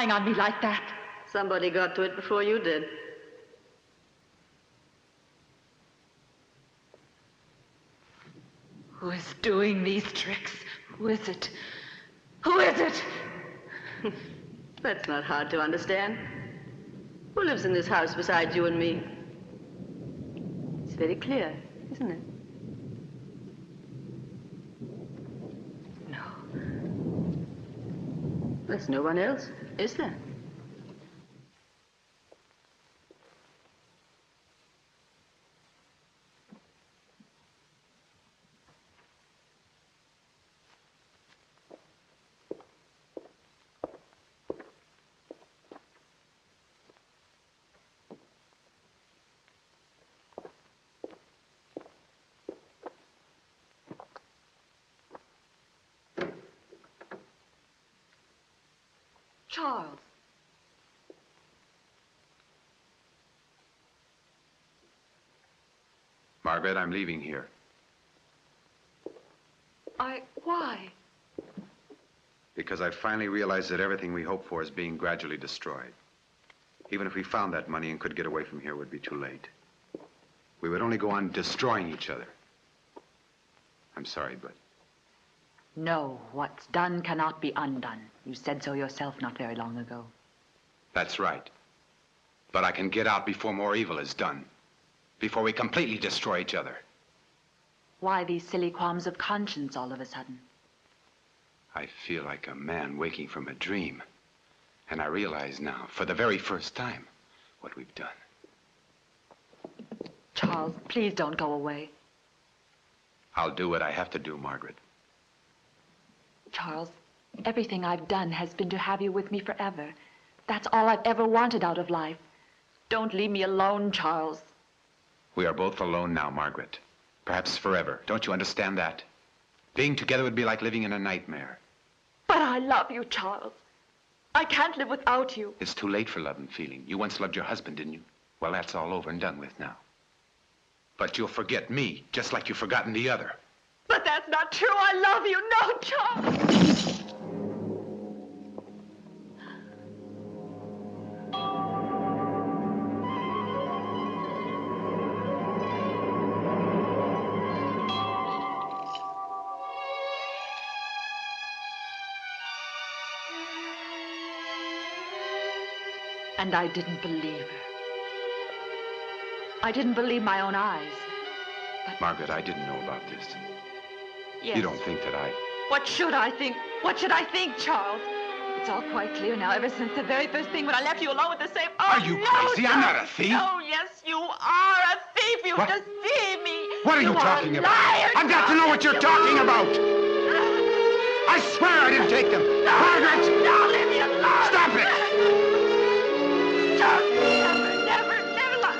spying on me like that?
Somebody got to it before you did.
Who is doing these tricks? Who is it? Who is it?
That's not hard to understand. Who lives in this house besides you and me? It's very clear, isn't it?
No.
There's no one else, is there?
Charles.
Margaret, I'm leaving here.
Why?
Because I finally realized that everything we hoped for is being gradually destroyed. Even if we found that money and could get away from here, it would be too late. We would only go on destroying each other. I'm sorry, but...
No, what's done cannot be undone. You said so yourself not very long ago.
That's right. But I can get out before more evil is done. Before we completely destroy each other.
Why these silly qualms of conscience all of a sudden?
I feel like a man waking from a dream. And I realize now, for the very first time, what we've done.
Charles, please don't go away.
I'll do what I have to do, Margaret.
Charles, everything I've done has been to have you with me forever. That's all I've ever wanted out of life. Don't leave me alone, Charles.
We are both alone now, Margaret. Perhaps forever. Don't you understand that? Being together would be like living in a nightmare.
But I love you, Charles. I can't live without you.
It's too late for love and feeling. You once loved your husband, didn't you? Well, that's all over and done with now. But you'll forget me, just like you've forgotten the other.
But that's not true. I love you. No, Charles. And I didn't believe her. I didn't believe my own eyes. But...
Margaret, I didn't know about this.
Yes.
You don't think that I...
What should I think? What should I think, Charles? It's all quite clear now, ever since the very first thing when I left you alone with the safe. Oh,
Are you
no,
crazy?
Charles.
I'm not a thief.
Oh, yes, you are a thief. You
What?
deceive me.
What are you talking about?
Liar,
I've got to know what you're talking about. I swear I didn't take them.
No,
Margaret!
No, leave me alone.
Stop it!
Charles, never lie.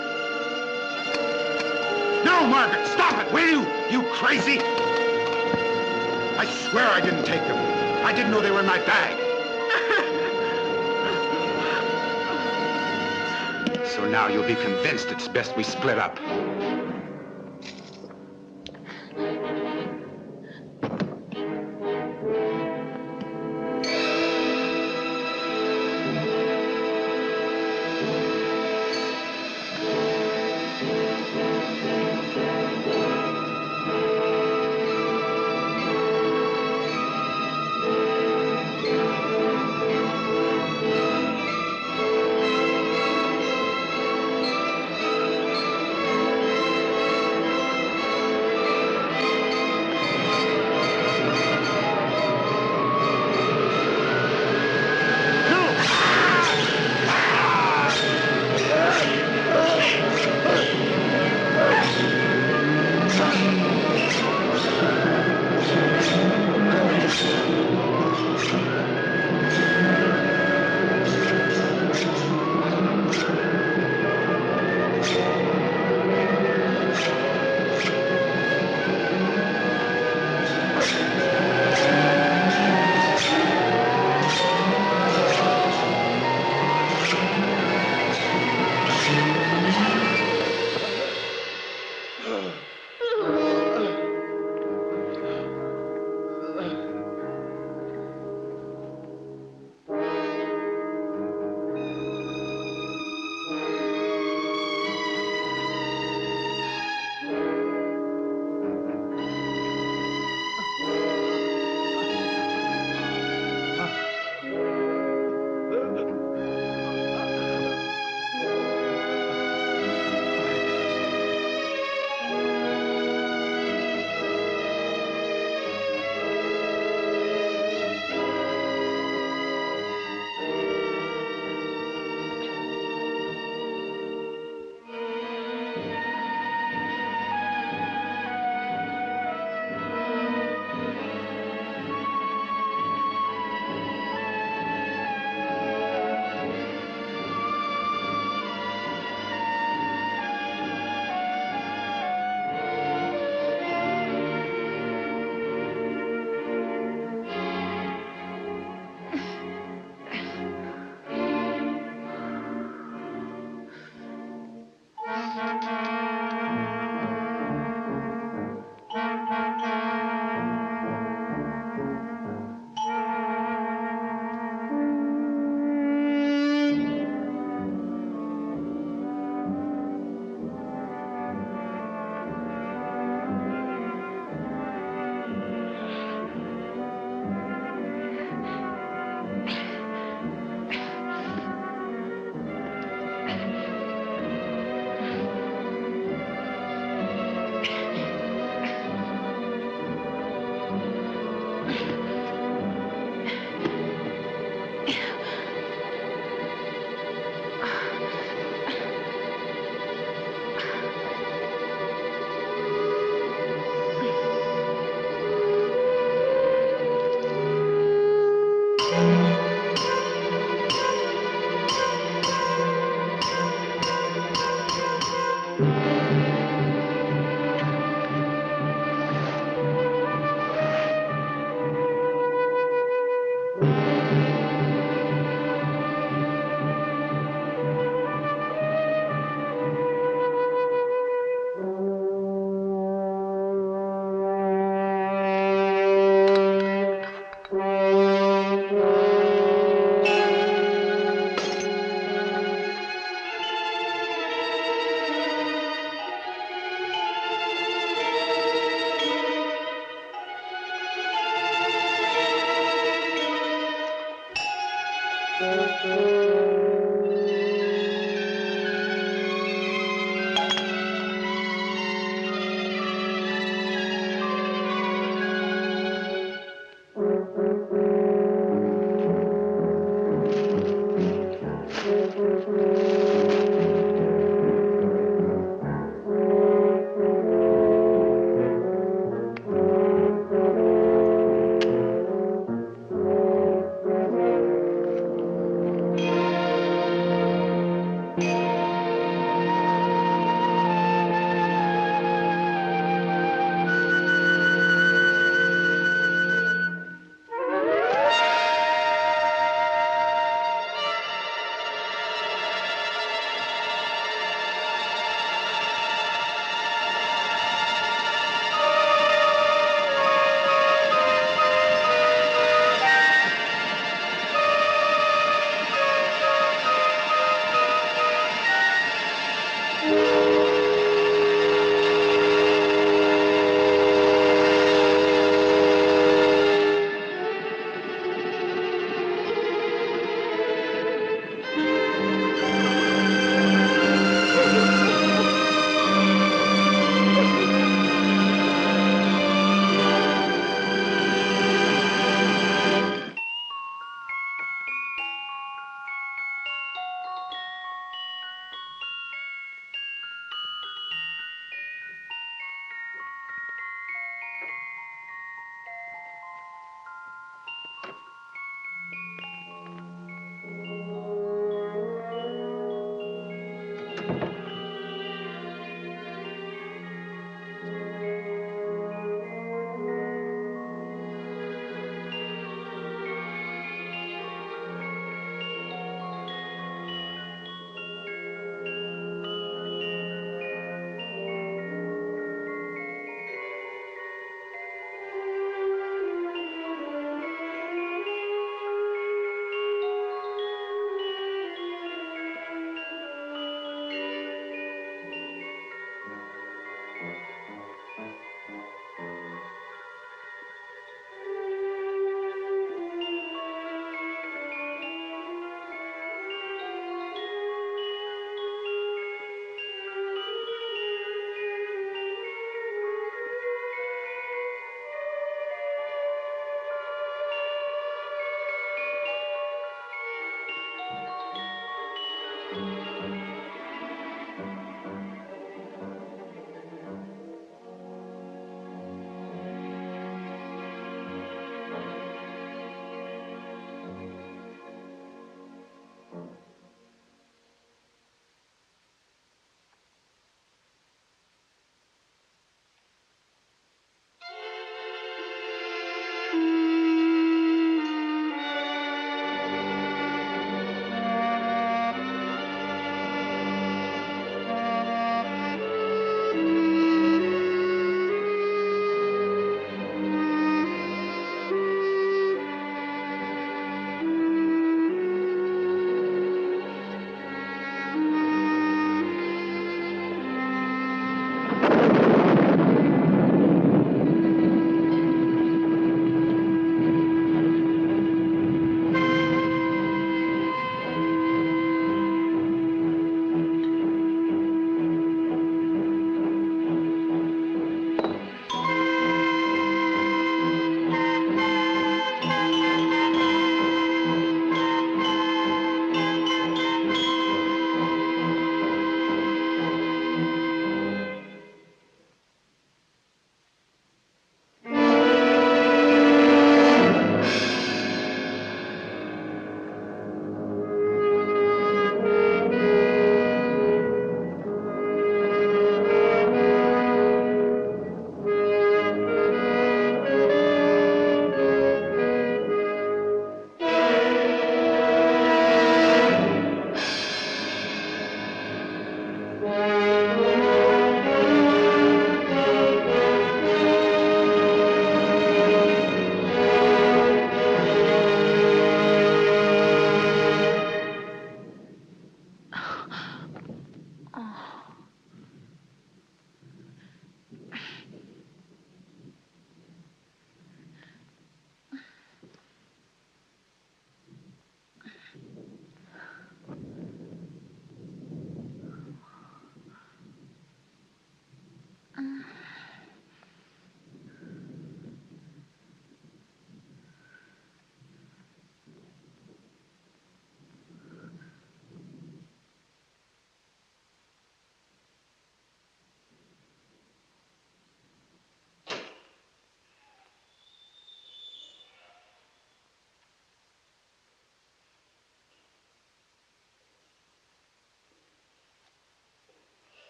No, Margaret, stop it, will you? You crazy? I swear I didn't take them. I didn't know they were in my bag. So now you'll be convinced it's best we split up.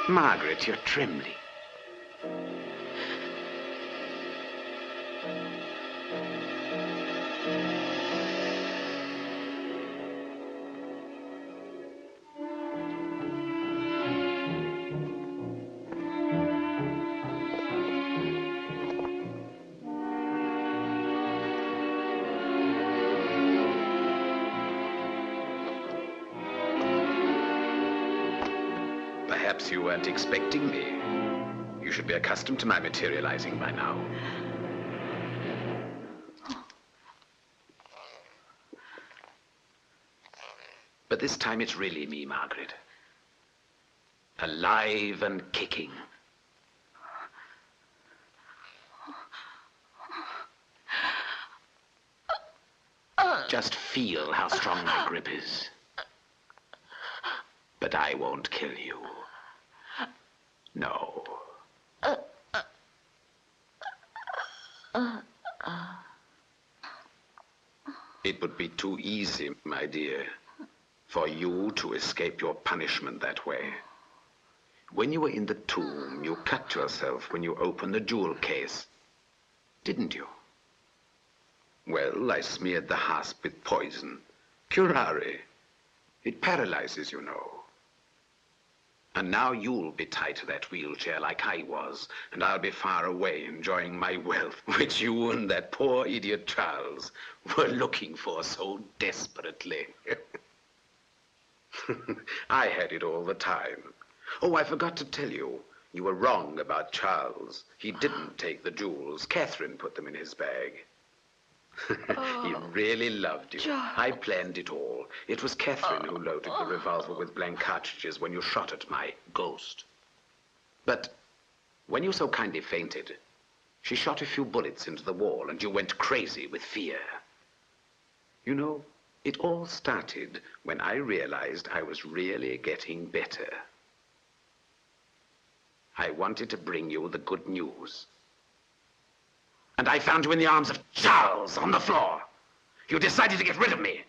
Margaret, you're trembling. Perhaps you weren't expecting me. You should be accustomed to my materializing by now. But this time it's really me, Margaret. Alive and kicking. Just feel how strong my grip is. But I won't kill you. No. It would be too easy, my dear, for you to escape your punishment that way. When you were in the tomb, you cut yourself when you opened the jewel case, didn't you? Well, I smeared the hasp with poison. Curare. It paralyzes, you know. And now you'll be tied to that wheelchair like I was, and I'll be far away enjoying my wealth, which you and that poor idiot Charles were looking for so desperately. I had it all the time. Oh, I forgot to tell you. You were wrong about Charles. He didn't take the jewels. Catherine put them in his bag. He really loved you.
Charles.
I planned it all. It was Catherine who loaded the revolver with blank cartridges when you shot at my ghost. But when you so kindly fainted, she shot a few bullets into the wall and you went crazy with fear. You know, it all started when I realized I was really getting better. I wanted to bring you the good news. And I found you in the arms of Charles on the floor. You decided to get rid of me.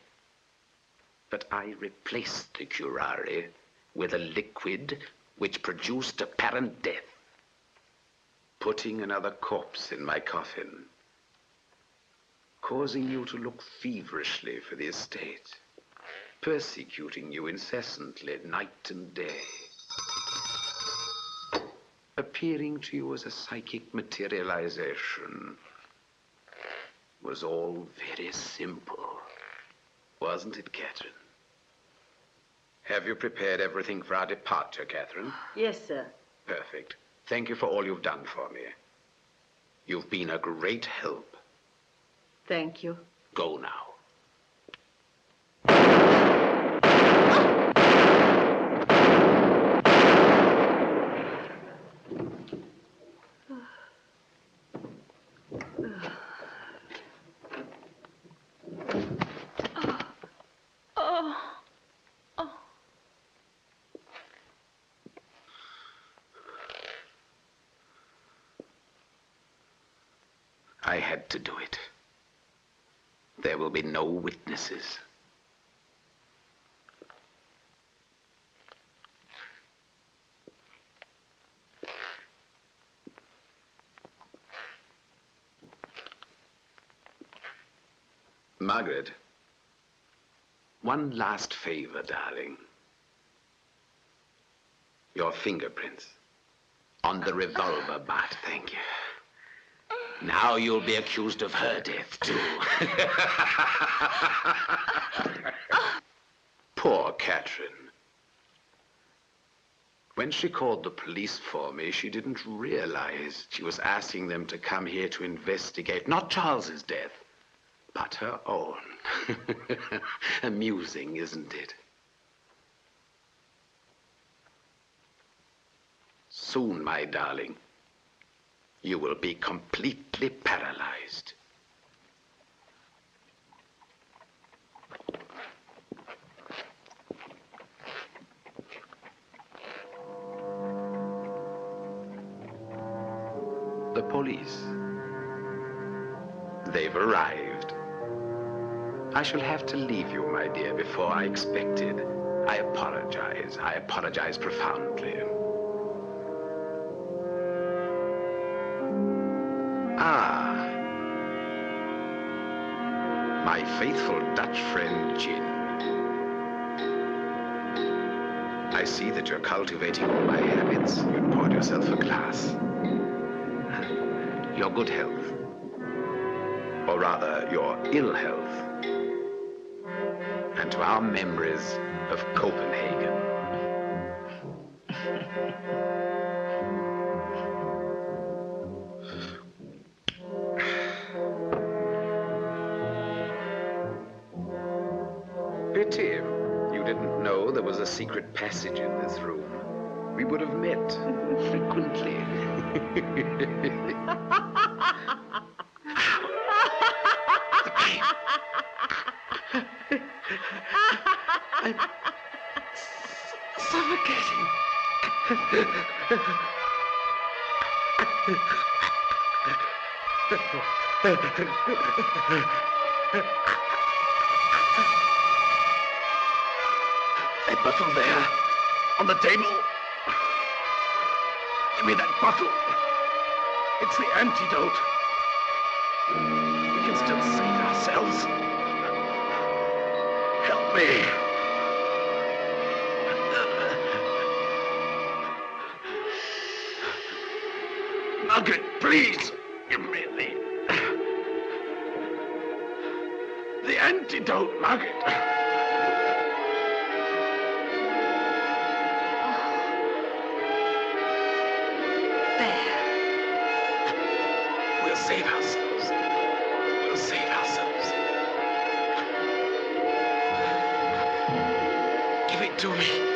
But I replaced the curare with a liquid which produced apparent death, putting another corpse in my coffin, causing you to look feverishly for the estate, persecuting you incessantly night and day, appearing to you as a psychic materialization. Was all very simple, wasn't it, Catherine? Have you prepared everything for our departure, Catherine?
Yes, sir.
Perfect. Thank you for all you've done for me. You've been a great help.
Thank you.
Go now. I had to do it. There will be no witnesses. Margaret, one last favor, darling. Your fingerprints on the revolver butt, thank you. Now you'll be accused of her death, too. Poor Catherine. When she called the police for me, she didn't realize she was asking them to come here to investigate not Charles's death, but her own. Amusing, isn't it? Soon, my darling, you will be completely paralyzed. The police. They've arrived. I shall have to leave you, my dear, before I expected. I apologize. I apologize profoundly. Ah. My faithful Dutch friend, Jin. I see that you're cultivating all my habits. You poured yourself a glass. Your good health. Or rather, your ill health. And to our memories of Copenhagen. Pity you didn't know there was a secret passage in this room. We would have met frequently. I'm suffocating. That bottle there, on the table. Give me that bottle. It's the antidote. We can still save ourselves. Help me. Margaret, please, give me the antidote, Margaret. We'll save ourselves. We'll save ourselves. Give it to me.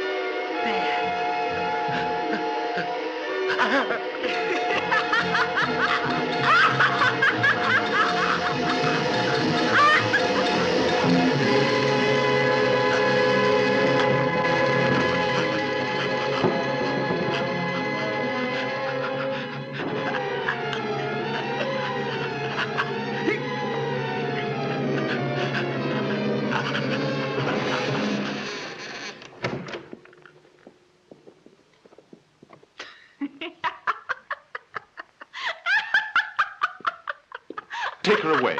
Take her away.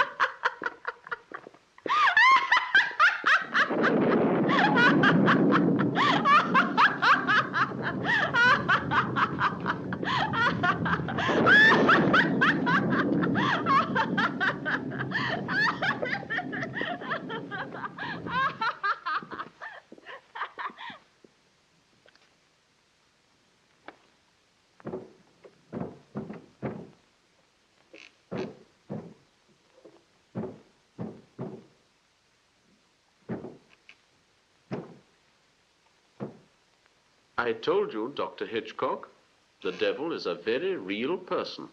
I told you, Dr. Hitchcock, the devil is a very real person.